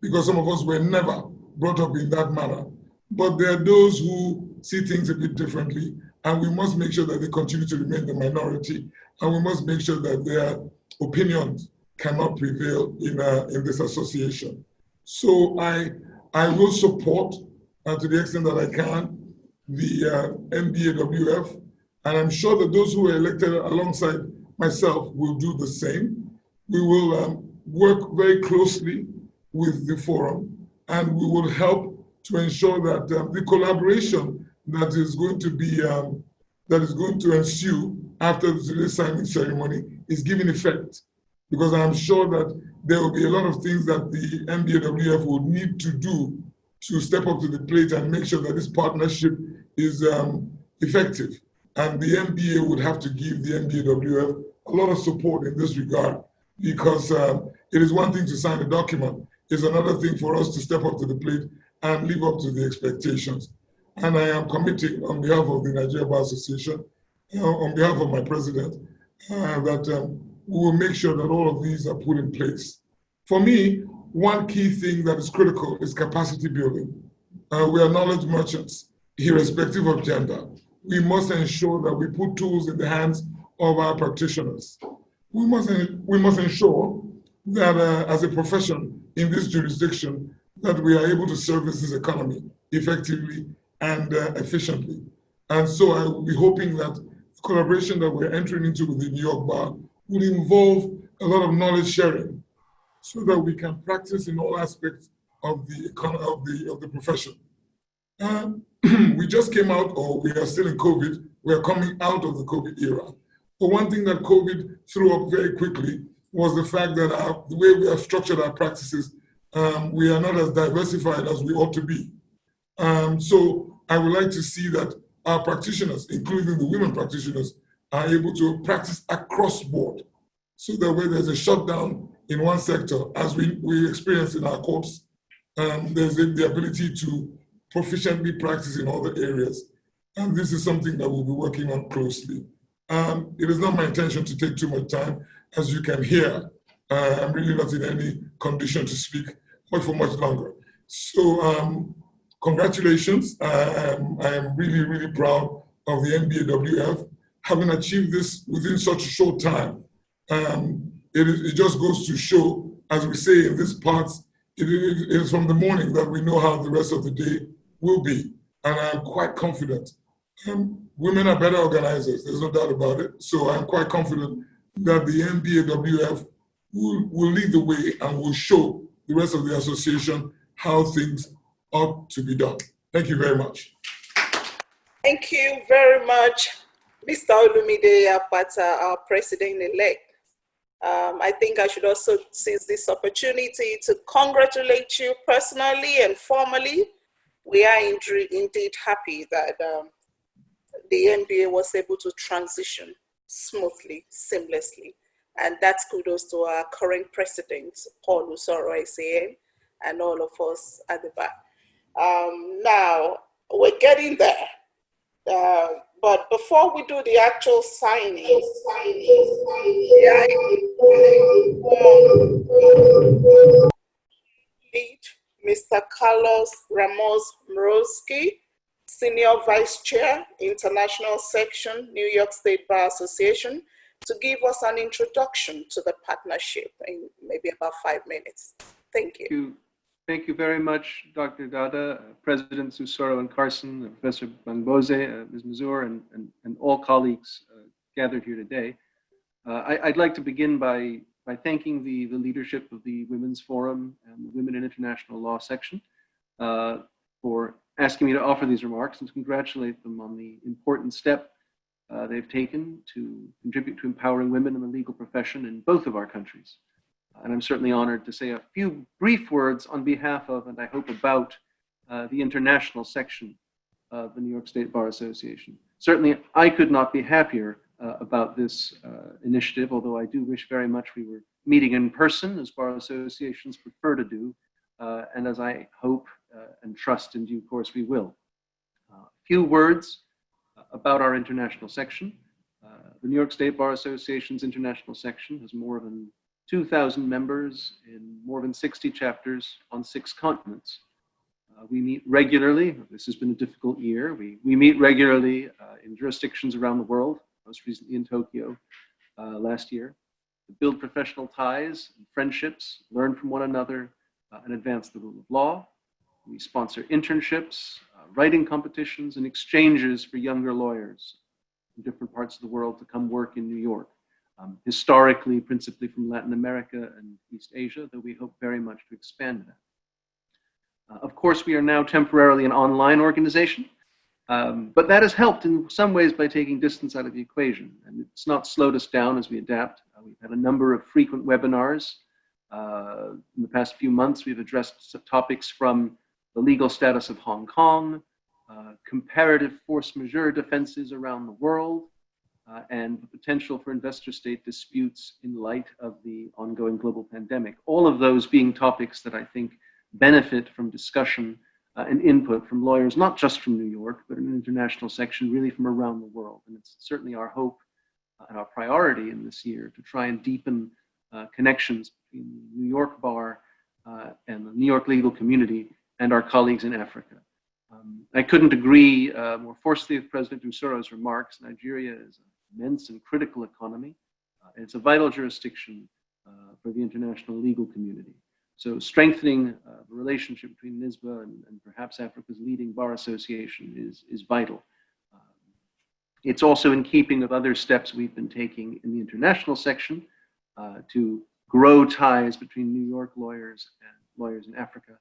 because some of us were never brought up in that manner. But there are those who see things a bit differently, and we must make sure that they continue to remain the minority, and we must make sure that their opinions cannot prevail in this association. So I will support, to the extent that I can, the NBAWF, and I'm sure that those who are elected alongside myself will do the same. We will work very closely with the forum, and we will help to ensure that the collaboration that is going to ensue after today's signing ceremony is given effect, because I'm sure that there will be a lot of things that the NBAWF will need to do to step up to the plate and make sure that this partnership is effective. And the NBA would have to give the NBAWF a lot of support in this regard, because it is one thing to sign a document, it's another thing for us to step up to the plate and live up to the expectations. And I am committing on behalf of the Nigerian Bar Association, on behalf of my president, that we will make sure that all of these are put in place. For me, one key thing that is critical is capacity building. We are knowledge merchants, irrespective of gender. We must ensure that we put tools in the hands of our practitioners. We must ensure that as a profession in this jurisdiction, that we are able to service this economy effectively and efficiently. And so I will be hoping that the collaboration that we're entering into with the New York Bar will involve a lot of knowledge sharing, so that we can practice in all aspects of the profession. We just came out, or we are still in COVID. We are coming out of the COVID era. But one thing that COVID threw up very quickly was the fact that the way we have structured our practices, we are not as diversified as we ought to be. So I would like to see that our practitioners, including the women practitioners, are able to practice across board, so that when there's a shutdown in one sector, as we experience in our courts, there's the ability to proficiently practice in other areas. And this is something that we'll be working on closely. It is not my intention to take too much time. As you can hear, I'm really not in any condition to speak for much longer. So congratulations. I am really, really proud of the NBAWF having achieved this within such a short time. It just goes to show, as we say in this part, it is from the morning that we know how the rest of the day will be. And I'm quite confident. Women are better organizers, there's no doubt about it. So I'm quite confident that the NBAWF will lead the way and will show the rest of the association how things ought to be done. Thank you very much. Thank you very much, Mr. Olumide Apata, our president-elect. I think I should also seize this opportunity to congratulate you personally and formally. We are indeed happy that the NBA was able to transition smoothly, seamlessly. And that's kudos to our current president, Paul Osaro, SAN, and all of us at the back. Now, we're getting there. But before we do the actual signing, Mr. Carlos Ramos Mroski, Senior Vice Chair, International Section, New York State Bar Association, to give us an introduction to the partnership in maybe about 5 minutes. Thank you. Thank you very much, Dr. Dada, Presidents Osaro and Carson, Professor Bangboze, Ms. Mazur, and all colleagues gathered here today. I'd like to begin by thanking the leadership of the Women's Forum and the Women in International Law section for asking me to offer these remarks and to congratulate them on the important step they've taken to contribute to empowering women in the legal profession in both of our countries. And I'm certainly honored to say a few brief words on behalf of, and I hope about, the international section of the New York State Bar Association. Certainly, I could not be happier about this initiative, although I do wish very much we were meeting in person, as bar associations prefer to do, and as I hope and trust in due course we will. A few words about our international section. The New York State Bar Association's international section has more than 2,000 members in more than 60 chapters on 6 continents. We meet regularly. This has been a difficult year. We meet regularly in jurisdictions around the world, most recently in Tokyo last year, to build professional ties and friendships, learn from one another, and advance the rule of law. We sponsor internships, writing competitions, and exchanges for younger lawyers in different parts of the world to come work in New York. Historically, principally from Latin America and East Asia, though we hope very much to expand that. Of course, we are now temporarily an online organization, but that has helped in some ways by taking distance out of the equation, and it's not slowed us down as we adapt. We've had a number of frequent webinars. In the past few months, we've addressed topics from the legal status of Hong Kong, comparative force majeure defenses around the world, and the potential for investor-state disputes in light of the ongoing global pandemic. All of those being topics that I think benefit from discussion and input from lawyers, not just from New York, but an international section really from around the world. And it's certainly our hope and our priority in this year to try and deepen connections between the New York Bar and the New York legal community and our colleagues in Africa. I couldn't agree more forcefully with President Usaro's remarks. Nigeria is an immense and critical economy. It's a vital jurisdiction for the international legal community. So strengthening the relationship between NYSBA and perhaps Africa's leading bar association is vital. It's also in keeping with other steps we've been taking in the international section to grow ties between New York lawyers and lawyers in Africa.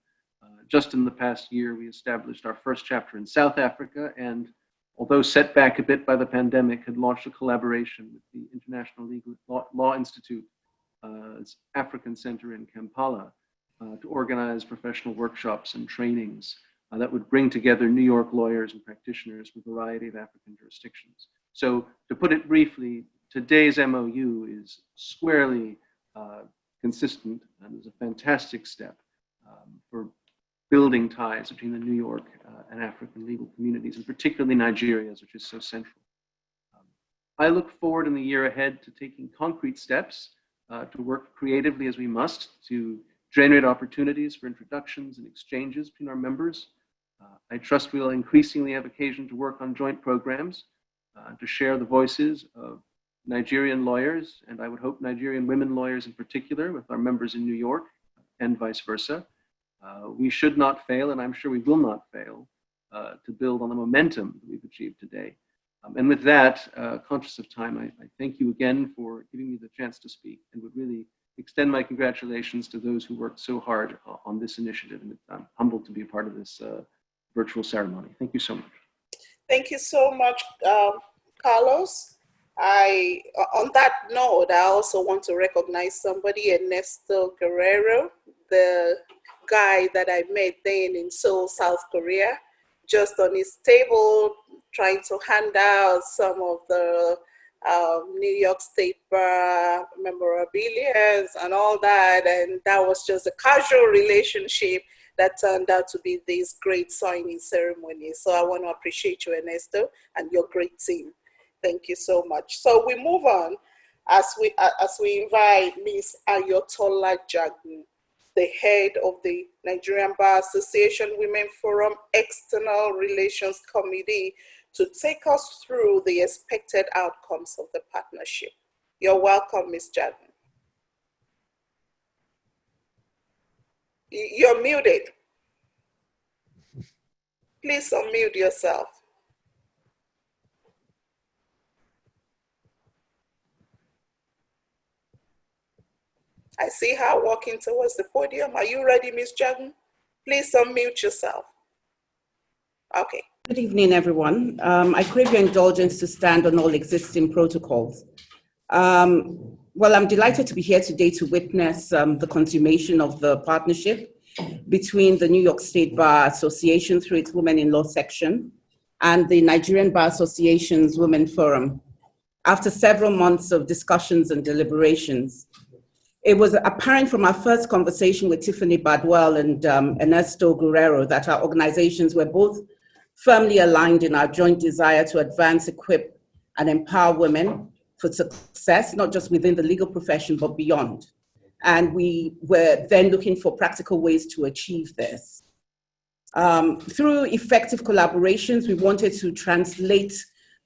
Just in the past year, we established our first chapter in South Africa, and although set back a bit by the pandemic, had launched a collaboration with the International Legal Law Institute's African Center in Kampala to organize professional workshops and trainings that would bring together New York lawyers and practitioners from a variety of African jurisdictions. So to put it briefly, today's MOU is squarely consistent and is a fantastic step for building ties between the New York and African legal communities, and particularly Nigeria's, which is so central. I look forward in the year ahead to taking concrete steps to work creatively as we must to generate opportunities for introductions and exchanges between our members. I trust we'll increasingly have occasion to work on joint programs to share the voices of Nigerian lawyers, and I would hope Nigerian women lawyers in particular, with our members in New York and vice versa. We should not fail, and I'm sure we will not fail, to build on the momentum that we've achieved today. And with that, conscious of time, I thank you again for giving me the chance to speak, and would really extend my congratulations to those who worked so hard on this initiative. And I'm humbled to be a part of this virtual ceremony. Thank you so much. Thank you so much, Carlos. On that note, I also want to recognize somebody, Ernesto Guerrero, the guy that I met then in Seoul, South Korea, just on his table, trying to hand out some of the New York State Bar memorabilia and all that. And that was just a casual relationship that turned out to be this great signing ceremony. So I want to appreciate you, Ernesto, and your great team. Thank you so much. So we move on as we invite Ms. Ayotola Jagun, the head of the Nigerian Bar Association Women Forum External Relations Committee, to take us through the expected outcomes of the partnership. You're welcome, Ms. Jagun. You're muted. Please unmute yourself. I see her walking towards the podium. Are you ready, Ms. Jagun? Please unmute yourself. Okay. Good evening, everyone. I crave your indulgence to stand on all existing protocols. Well, I'm delighted to be here today to witness the consummation of the partnership between the New York State Bar Association through its Women in Law section and the Nigerian Bar Association's Women Forum. After several months of discussions and deliberations, it was apparent from our first conversation with Tiffany Badwell and Ernesto Guerrero that our organizations were both firmly aligned in our joint desire to advance, equip, and empower women for success, not just within the legal profession, but beyond. And we were then looking for practical ways to achieve this. Through effective collaborations, we wanted to translate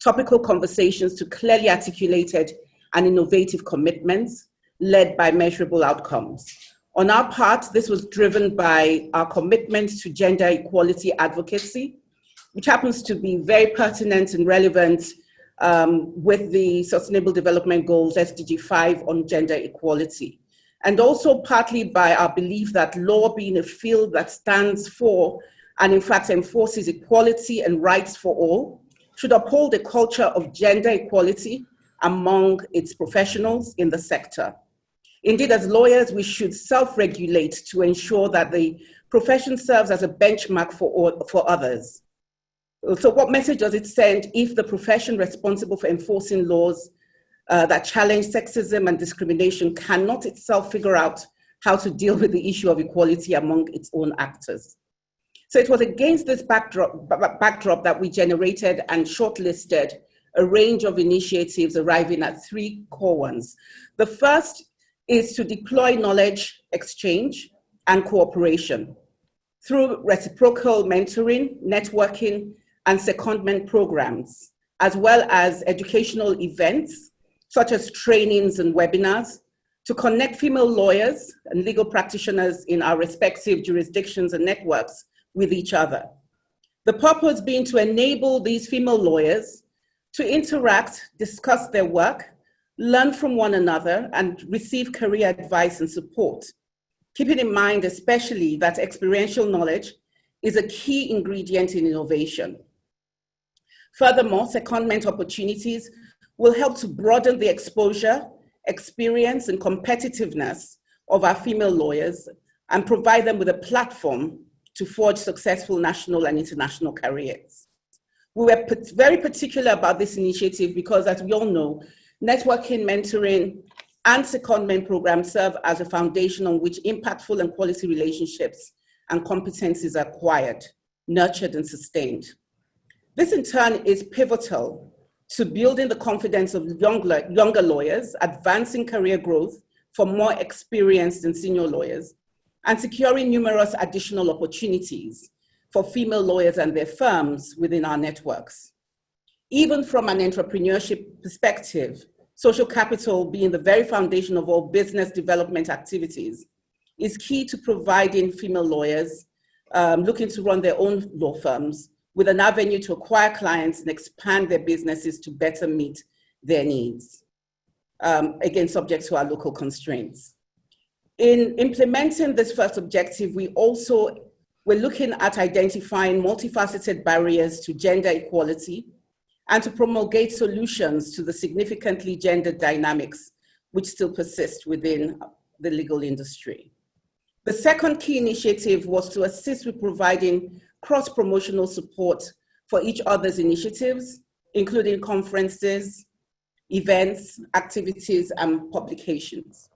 topical conversations to clearly articulated and innovative commitments led by measurable outcomes. On our part, this was driven by our commitment to gender equality advocacy, which happens to be very pertinent and relevant with the Sustainable Development Goals, SDG 5 on gender equality. And also partly by our belief that law, being a field that stands for and in fact enforces equality and rights for all, should uphold a culture of gender equality among its professionals in the sector. Indeed, as lawyers, we should self-regulate to ensure that the profession serves as a benchmark for others. So what message does it send if the profession responsible for enforcing laws that challenge sexism and discrimination cannot itself figure out how to deal with the issue of equality among its own actors? So it was against this backdrop that we generated and shortlisted a range of initiatives arriving at three core ones. The first is to deploy knowledge exchange and cooperation through reciprocal mentoring, networking, and secondment programs, as well as educational events, such as trainings and webinars, to connect female lawyers and legal practitioners in our respective jurisdictions and networks with each other. The purpose being to enable these female lawyers to interact, discuss their work, learn from one another, and receive career advice and support, keeping in mind especially that experiential knowledge is a key ingredient in innovation. Furthermore, secondment opportunities will help to broaden the exposure, experience, and competitiveness of our female lawyers and provide them with a platform to forge successful national and international careers. We were very particular about this initiative because, as we all know, networking, mentoring, and secondment programs serve as a foundation on which impactful and quality relationships and competencies are acquired, nurtured, and sustained. This in turn is pivotal to building the confidence of younger lawyers, advancing career growth for more experienced and senior lawyers, and securing numerous additional opportunities for female lawyers and their firms within our networks. Even from an entrepreneurship perspective, social capital being the very foundation of all business development activities is key to providing female lawyers looking to run their own law firms with an avenue to acquire clients and expand their businesses to better meet their needs, again, subject to our local constraints. In implementing this first objective, we're looking at identifying multifaceted barriers to gender equality and to promulgate solutions to the significantly gendered dynamics which still persist within the legal industry. The second key initiative was to assist with providing cross-promotional support for each other's initiatives, including conferences, events, activities, and publications.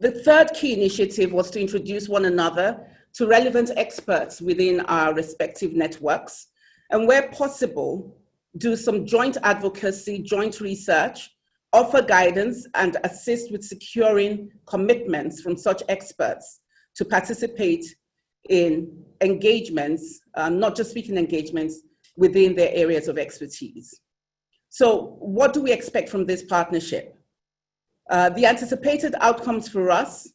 The third key initiative was to introduce one another to relevant experts within our respective networks, and where possible, do some joint advocacy, joint research, offer guidance, and assist with securing commitments from such experts to participate in engagements, not just speaking engagements, within their areas of expertise. So what do we expect from this partnership? The anticipated outcomes for us,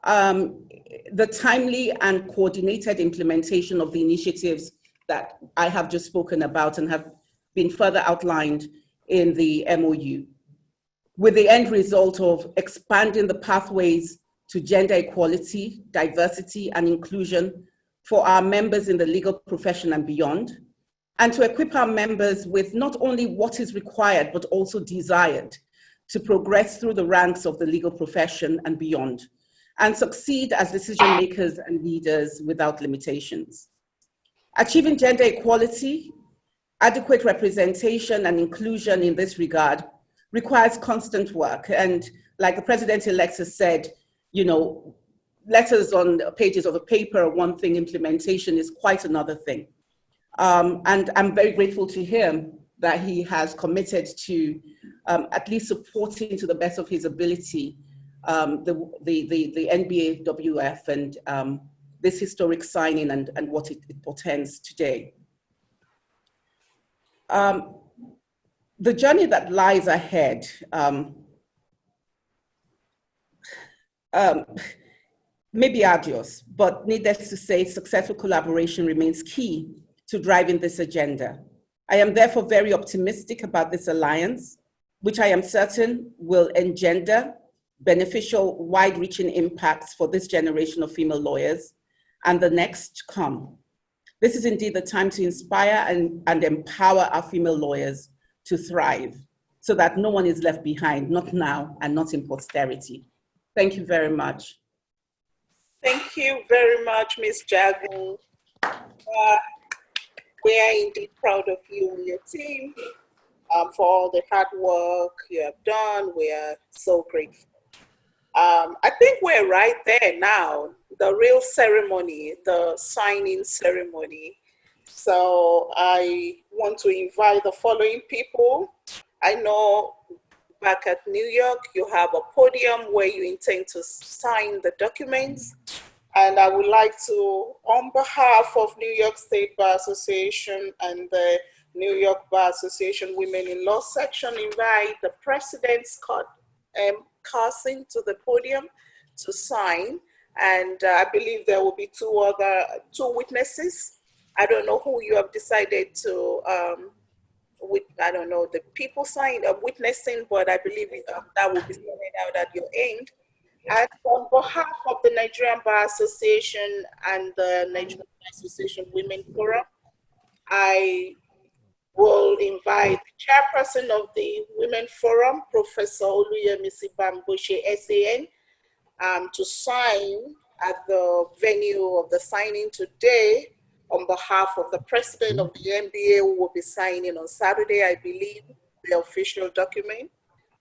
the timely and coordinated implementation of the initiatives that I have just spoken about and have been further outlined in the MOU, with the end result of expanding the pathways to gender equality, diversity, and inclusion for our members in the legal profession and beyond, and to equip our members with not only what is required, but also desired to progress through the ranks of the legal profession and beyond, and succeed as decision makers and leaders without limitations. Achieving gender equality, adequate representation, and inclusion in this regard requires constant work. And like the President-elect has said, you know, letters on pages of a paper are one thing, implementation is quite another thing. And I'm very grateful to him that he has committed to at least supporting to the best of his ability the NBAWF and this historic signing and what it portends today. The journey that lies ahead may be arduous, but needless to say, successful collaboration remains key to driving this agenda. I am therefore very optimistic about this alliance, which I am certain will engender beneficial, wide-reaching impacts for this generation of female lawyers and the next to come. This is indeed the time to inspire and empower our female lawyers to thrive so that no one is left behind, not now and not in posterity. Thank you very much. Thank you very much, Ms. Jagu. We are indeed proud of you and your team for all the hard work you have done. We are so grateful. I think we're right there now, the real ceremony, the signing ceremony. So I want to invite the following people. I know back at New York, you have a podium where you intend to sign the documents. And I would like to, on behalf of New York State Bar Association and the New York Bar Association Women in Law section, invite the President, Scott M. Carson, to the podium to sign. And I believe there will be two witnesses. I don't know who you have decided to, I don't know, the people signed witnessing, but I believe that will be sorted out at your end. And on behalf of the Nigerian Bar Association and the Nigerian Bar Association Women Forum, I will invite the chairperson of the Women Forum, Professor Oluyemisi Bamboshe, SAN, to sign at the venue of the signing today on behalf of the president of the NBA, who will be signing on Saturday, I believe, the official document.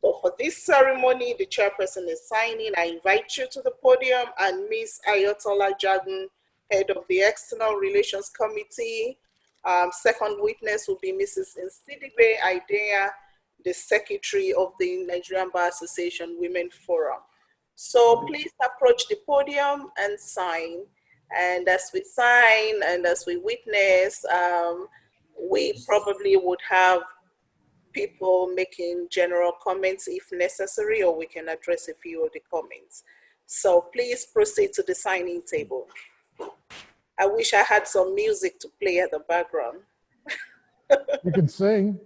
But for this ceremony, the chairperson is signing. I invite you to the podium, and Ms. Ayotola Jagun, head of the External Relations Committee. Second witness will be Mrs. Nsidibe Idea, the secretary of the Nigerian Bar Association Women Forum. So please approach the podium and sign. And as we sign and as we witness, we probably would have people making general comments if necessary, or we can address a few of the comments. So please proceed to the signing table. I wish I had some music to play at the background. You can sing.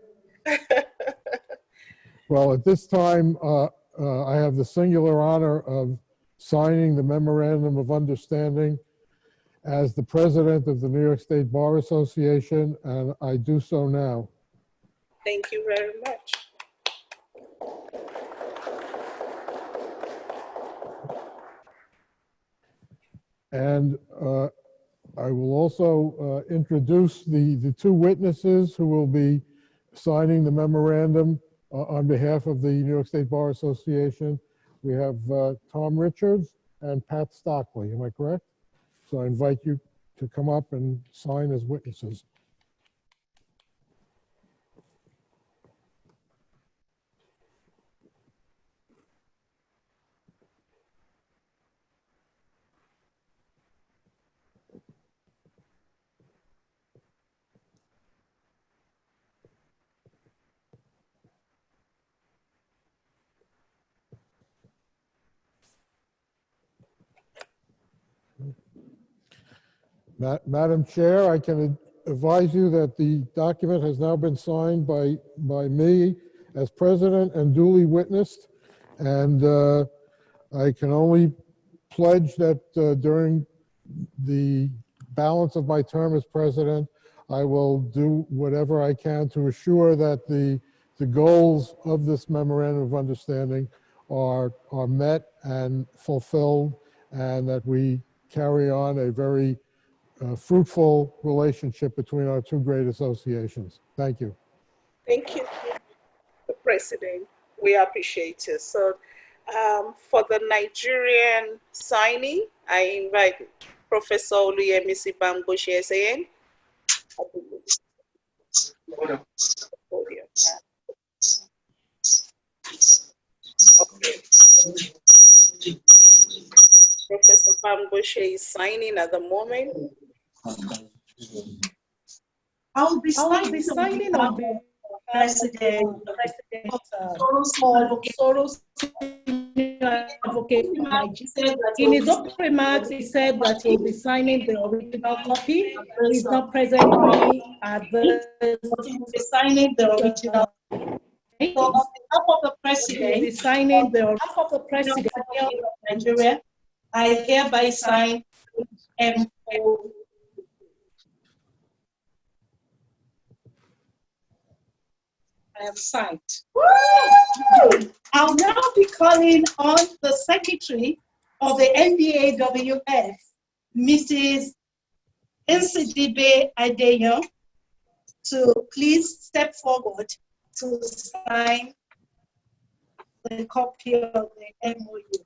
Well, at this time, I have the singular honor of signing the Memorandum of Understanding as the president of the New York State Bar Association, and I do so now. Thank you very much. And I will also introduce the two witnesses who will be signing the memorandum on behalf of the New York State Bar Association. We have Tom Richards and Pat Stockley, am I correct? So I invite you to come up and sign as witnesses. Madam Chair, I can advise you that the document has now been signed by me as president and duly witnessed. And I can only pledge that during the balance of my term as president, I will do whatever I can to assure that the goals of this memorandum of understanding are met and fulfilled, and that we carry on a very fruitful relationship between our two great associations. Thank you. Thank you, the President. We appreciate it. So for the Nigerian signing, I invite Professor Oluyemisi Bamgbose SAN. Okay. Professor Bamgbose is signing at the moment. I'll be signing on the President Paul Osaro, advocate in Nigeria. In his opening remarks, he said that he'll be signing the original copy. He's not presently at the signing the original. So on behalf of the President, he'll be signing the behalf of the President of Nigeria. I hereby sign MOU. I have signed. I'll now be calling on the Secretary of the NBAWF, Mrs. Nsidibe Idea, to please step forward to sign the copy of the MOU.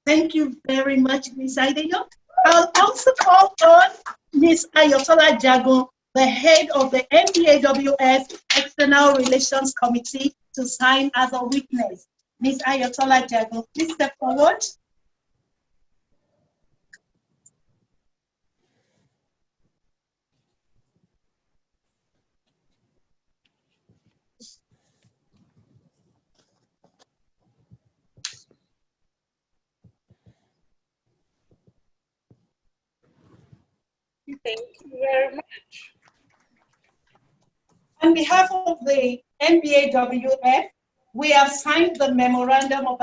Thank you very much, Ms. Adeyo. I'll also call on Ms. Ayotola Jagun, the head of the NBAWF External Relations Committee, to sign as a witness. Ms. Ayotola Jagun, please step forward. Thank you very much. On behalf of the NBAWF, we have signed the Memorandum of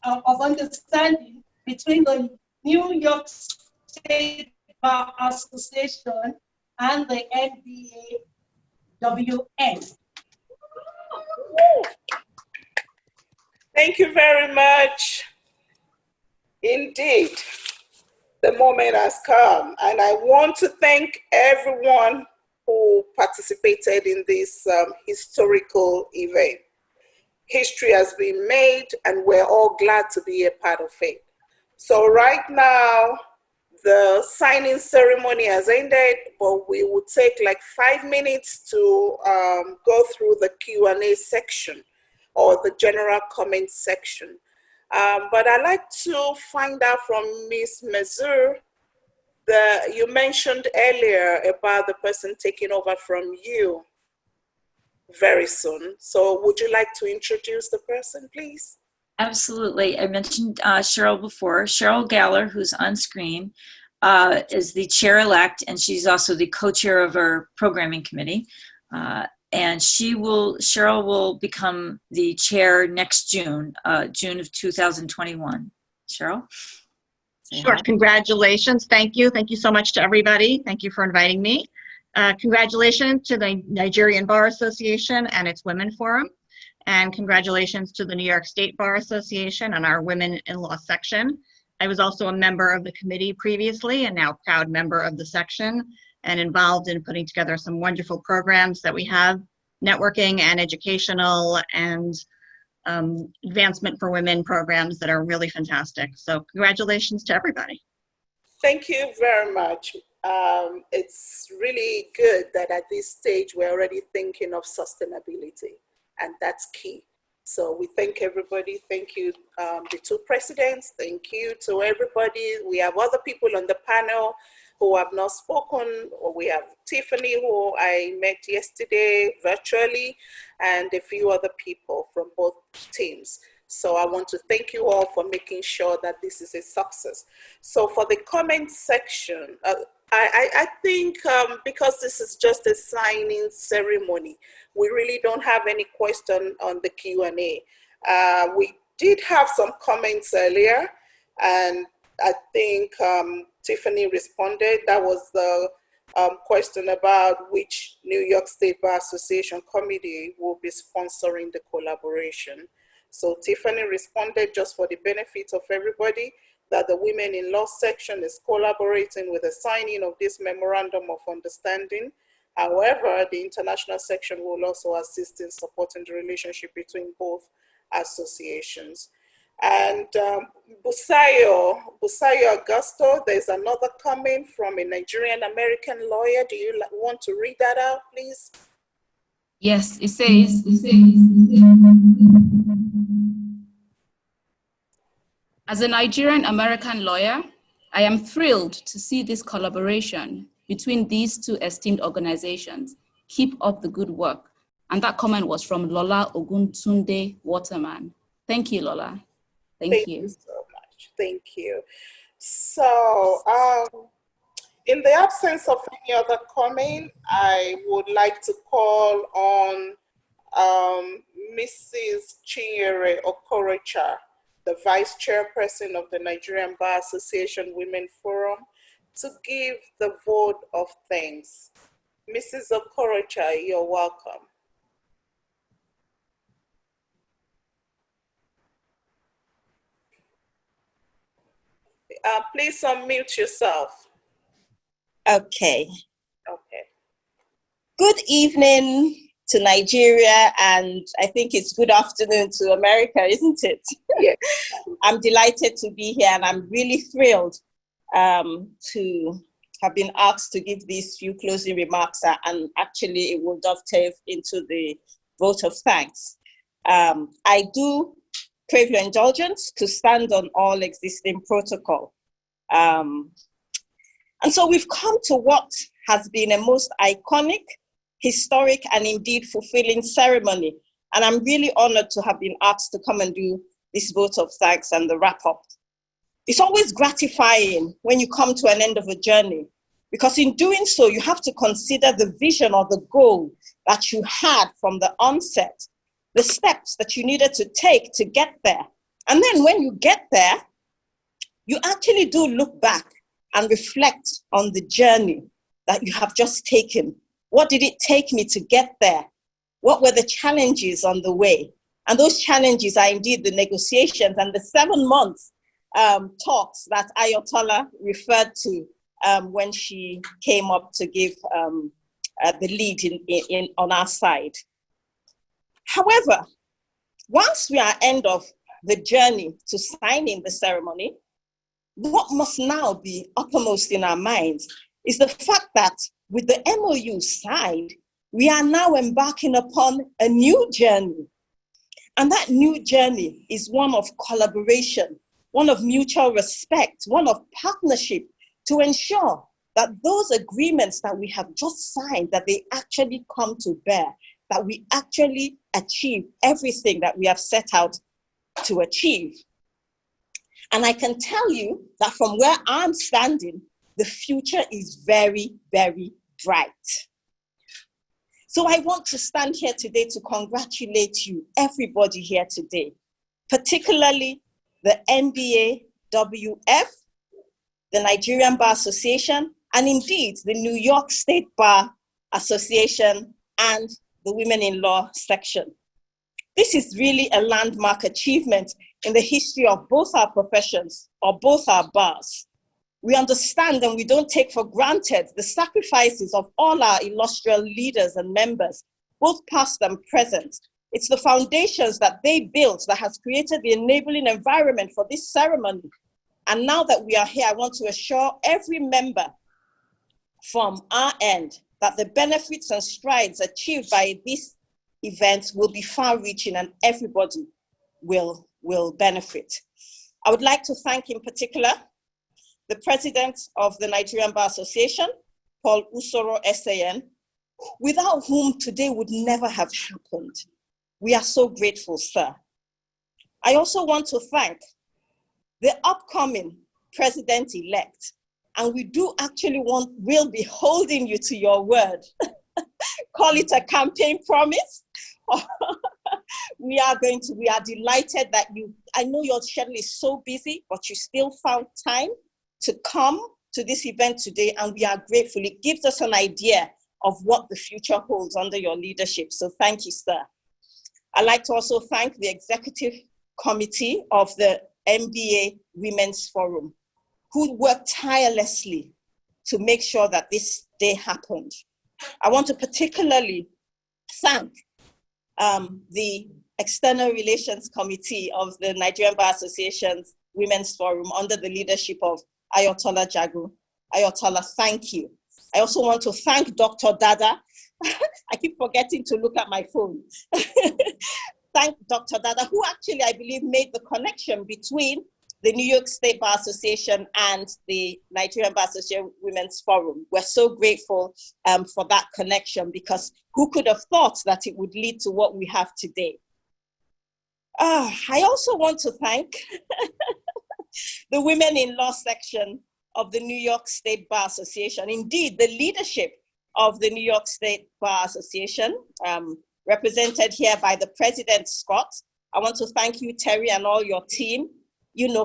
of understanding between the New York State Bar Association and the NBAWN. Thank you very much. Indeed, the moment has come, and I want to thank everyone who participated in this historical event. History has been made, and we're all glad to be a part of it. So right now, the signing ceremony has ended, but we will take like 5 minutes to go through the Q&A section or the general comment section. But I'd like to find out from Ms. Mazur, you mentioned earlier about the person taking over from you very soon. So would you like to introduce the person, please? Absolutely. I mentioned Cheryl before. Cheryl Galler, who's on screen, is the chair-elect, and she's also the co-chair of our programming committee. And Cheryl will become the chair next June, June of 2021. Cheryl? Sure, congratulations. Thank you. Thank you so much to everybody. Thank you for inviting me. Congratulations to the Nigerian Bar Association and its Women Forum. And congratulations to the New York State Bar Association and our Women in Law section. I was also a member of the committee previously and now proud member of the section and involved in putting together some wonderful programs that we have, networking and educational and advancement for women programs that are really fantastic. So congratulations to everybody. Thank you very much. It's really good that at this stage we're already thinking of sustainability, and that's key. So we thank everybody. Thank you, the two presidents. Thank you to everybody. We have other people on the panel who have not spoken, or we have Tiffany, who I met yesterday virtually, and a few other people from both teams. So I want to thank you all for making sure that this is a success. So for the comment section, I think because this is just a signing ceremony, we really don't have any question on the Q&A. We did have some comments earlier, and I think Tiffany responded. That was the question about which New York State Bar Association committee will be sponsoring the collaboration. So Tiffany responded, just for the benefit of everybody, that the Women in Law section is collaborating with the signing of this memorandum of understanding. However, the international section will also assist in supporting the relationship between both associations. And Busayo Augusto, there's another comment from a Nigerian American lawyer. Do you want to read that out, please? Yes, it says, as a Nigerian American lawyer, I am thrilled to see this collaboration between these two esteemed organizations. Keep up the good work. And that comment was from Lola Oguntunde Waterman. Thank you, Lola. Thank you so much. Thank you. So, in the absence of any other comment, I would like to call on Mrs. Chinyere Okorocha, the Vice Chairperson of the Nigerian Bar Association Women Forum, to give the vote of thanks. Mrs. Okorocha, you're welcome. Please unmute yourself. Okay. Okay. Good evening to Nigeria, and I think it's good afternoon to America, isn't it? Yes. I'm delighted to be here, and I'm really thrilled to have been asked to give these few closing remarks, and actually it will dovetail into the vote of thanks. I do crave your indulgence to stand on all existing protocol. And so we've come to what has been a most iconic, historic, and indeed fulfilling ceremony. And I'm really honored to have been asked to come and do this vote of thanks and the wrap up. It's always gratifying when you come to an end of a journey, because in doing so, you have to consider the vision or the goal that you had from the onset, the steps that you needed to take to get there, And then when you get there, you actually do look back and reflect on the journey that you have just taken. What did it take me to get there? What were the challenges on the way? And those challenges are indeed the negotiations and the 7 months talks that Ayotola referred to when she came up to give the lead on our side. However, once we are end of the journey to signing the ceremony, what must now be uppermost in our minds is the fact that with the MOU signed, we are now embarking upon a new journey. And that new journey is one of collaboration, one of mutual respect, one of partnership to ensure that those agreements that we have just signed, that they actually come to bear, that we actually achieve everything that we have set out to achieve. And I can tell you that from where I'm standing, the future is very, very bright. So I want to stand here today to congratulate you, everybody here today, particularly the NBAWF, the Nigerian Bar Association, and indeed the New York State Bar Association and the Women in Law section. This is really a landmark achievement in the history of both our professions, or both our bars. We understand and we don't take for granted the sacrifices of all our illustrious leaders and members, both past and present. It's the foundations that they built that has created the enabling environment for this ceremony. And now that we are here, I want to assure every member from our end that the benefits and strides achieved by this event will be far-reaching and everybody will benefit. I would like to thank in particular the president of the Nigerian Bar Association, Paul Usoro SAN, without whom today would never have happened. We are so grateful, sir. I also want to thank the upcoming president-elect, and we do actually will be holding you to your word. Call it a campaign promise. We are delighted that I know your schedule is so busy, but you still found time to come to this event today, and we are grateful. It gives us an idea of what the future holds under your leadership. So thank you, sir. I'd like to also thank the executive committee of the MBA Women's Forum, who worked tirelessly to make sure that this day happened. I want to particularly thank the External Relations Committee of the Nigerian Bar Association's Women's Forum under the leadership of Ayotola Jagu. Ayotola, thank you. I also want to thank Dr. Dada. I keep forgetting to look at my phone. Thank Dr. Dada, who actually, I believe, made the connection between the New York State Bar Association and the Nigerian Bar Association Women's Forum. We're so grateful for that connection, because who could have thought that it would lead to what we have today? I also want to thank the Women in Law section of the New York State Bar Association. Indeed, the leadership of the New York State Bar Association, represented here by the President, Scott. I want to thank you, Terry, and all your team,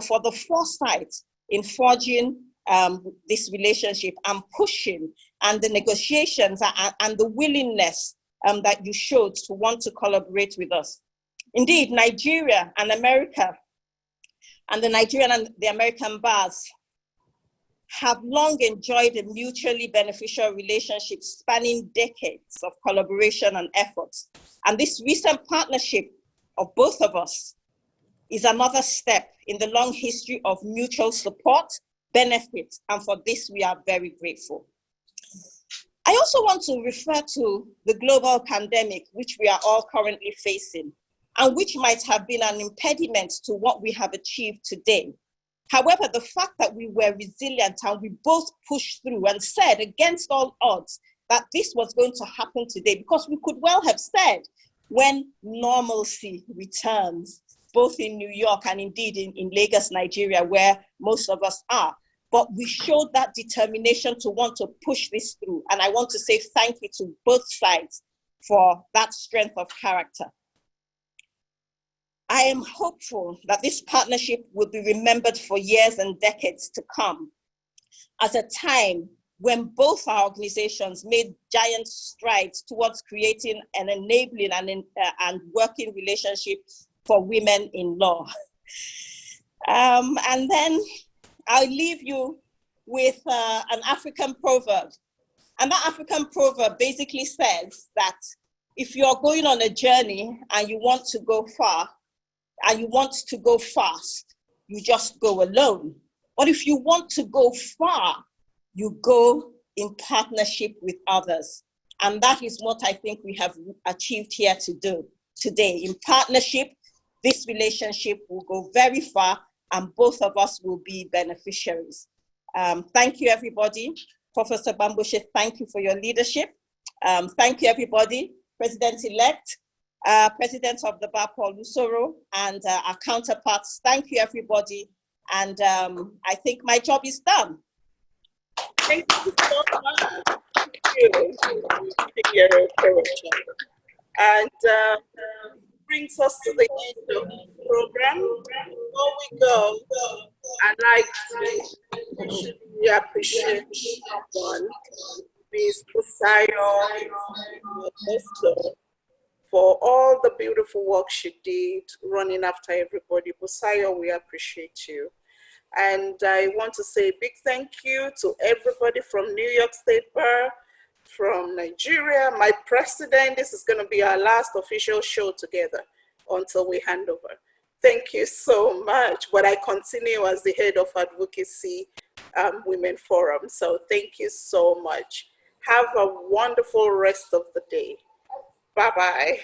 for the foresight in forging this relationship and pushing, and the negotiations and the willingness that you showed to want to collaborate with us. Indeed, Nigeria and America, and the Nigerian and the American bars have long enjoyed a mutually beneficial relationship spanning decades of collaboration and efforts. And this recent partnership of both of us is another step in the long history of mutual support, benefit, and for this we are very grateful. I also want to refer to the global pandemic, which we are all currently facing, and which might have been an impediment to what we have achieved today. However, the fact that we were resilient and we both pushed through and said against all odds that this was going to happen today, because we could well have said when normalcy returns, both in New York and indeed in Lagos, Nigeria, where most of us are. But we showed that determination to want to push this through. And I want to say thank you to both sides for that strength of character. I am hopeful that this partnership will be remembered for years and decades to come as a time when both our organizations made giant strides towards creating an enabling and working relationship for women in law. And then I'll leave you with an African proverb. And that African proverb basically says that if you're going on a journey and you want to go far and you want to go fast, you just go alone. But if you want to go far, you go in partnership with others. And that is what I think we have achieved here to do today. In partnership, this relationship will go very far and both of us will be beneficiaries. Thank you, everybody. Professor Bambushe, thank you for your leadership. Thank you, everybody. President-elect, President of the Bar, Paul Osaro, and our counterparts, thank you, everybody. And I think my job is done. Thank you so much. Thank you. And brings us to the end of the program. Before we go, I'd like to really appreciate someone, Ms. Busayo, for all the beautiful work she did running after everybody. Busayo, we appreciate you. And I want to say a big thank you to everybody from New York State Bar, from Nigeria, my president. This is going to be our last official show together until we hand over. Thank you so much. But I continue as the head of Advocacy Women Forum. So thank you so much. Have a wonderful rest of the day. Bye-bye.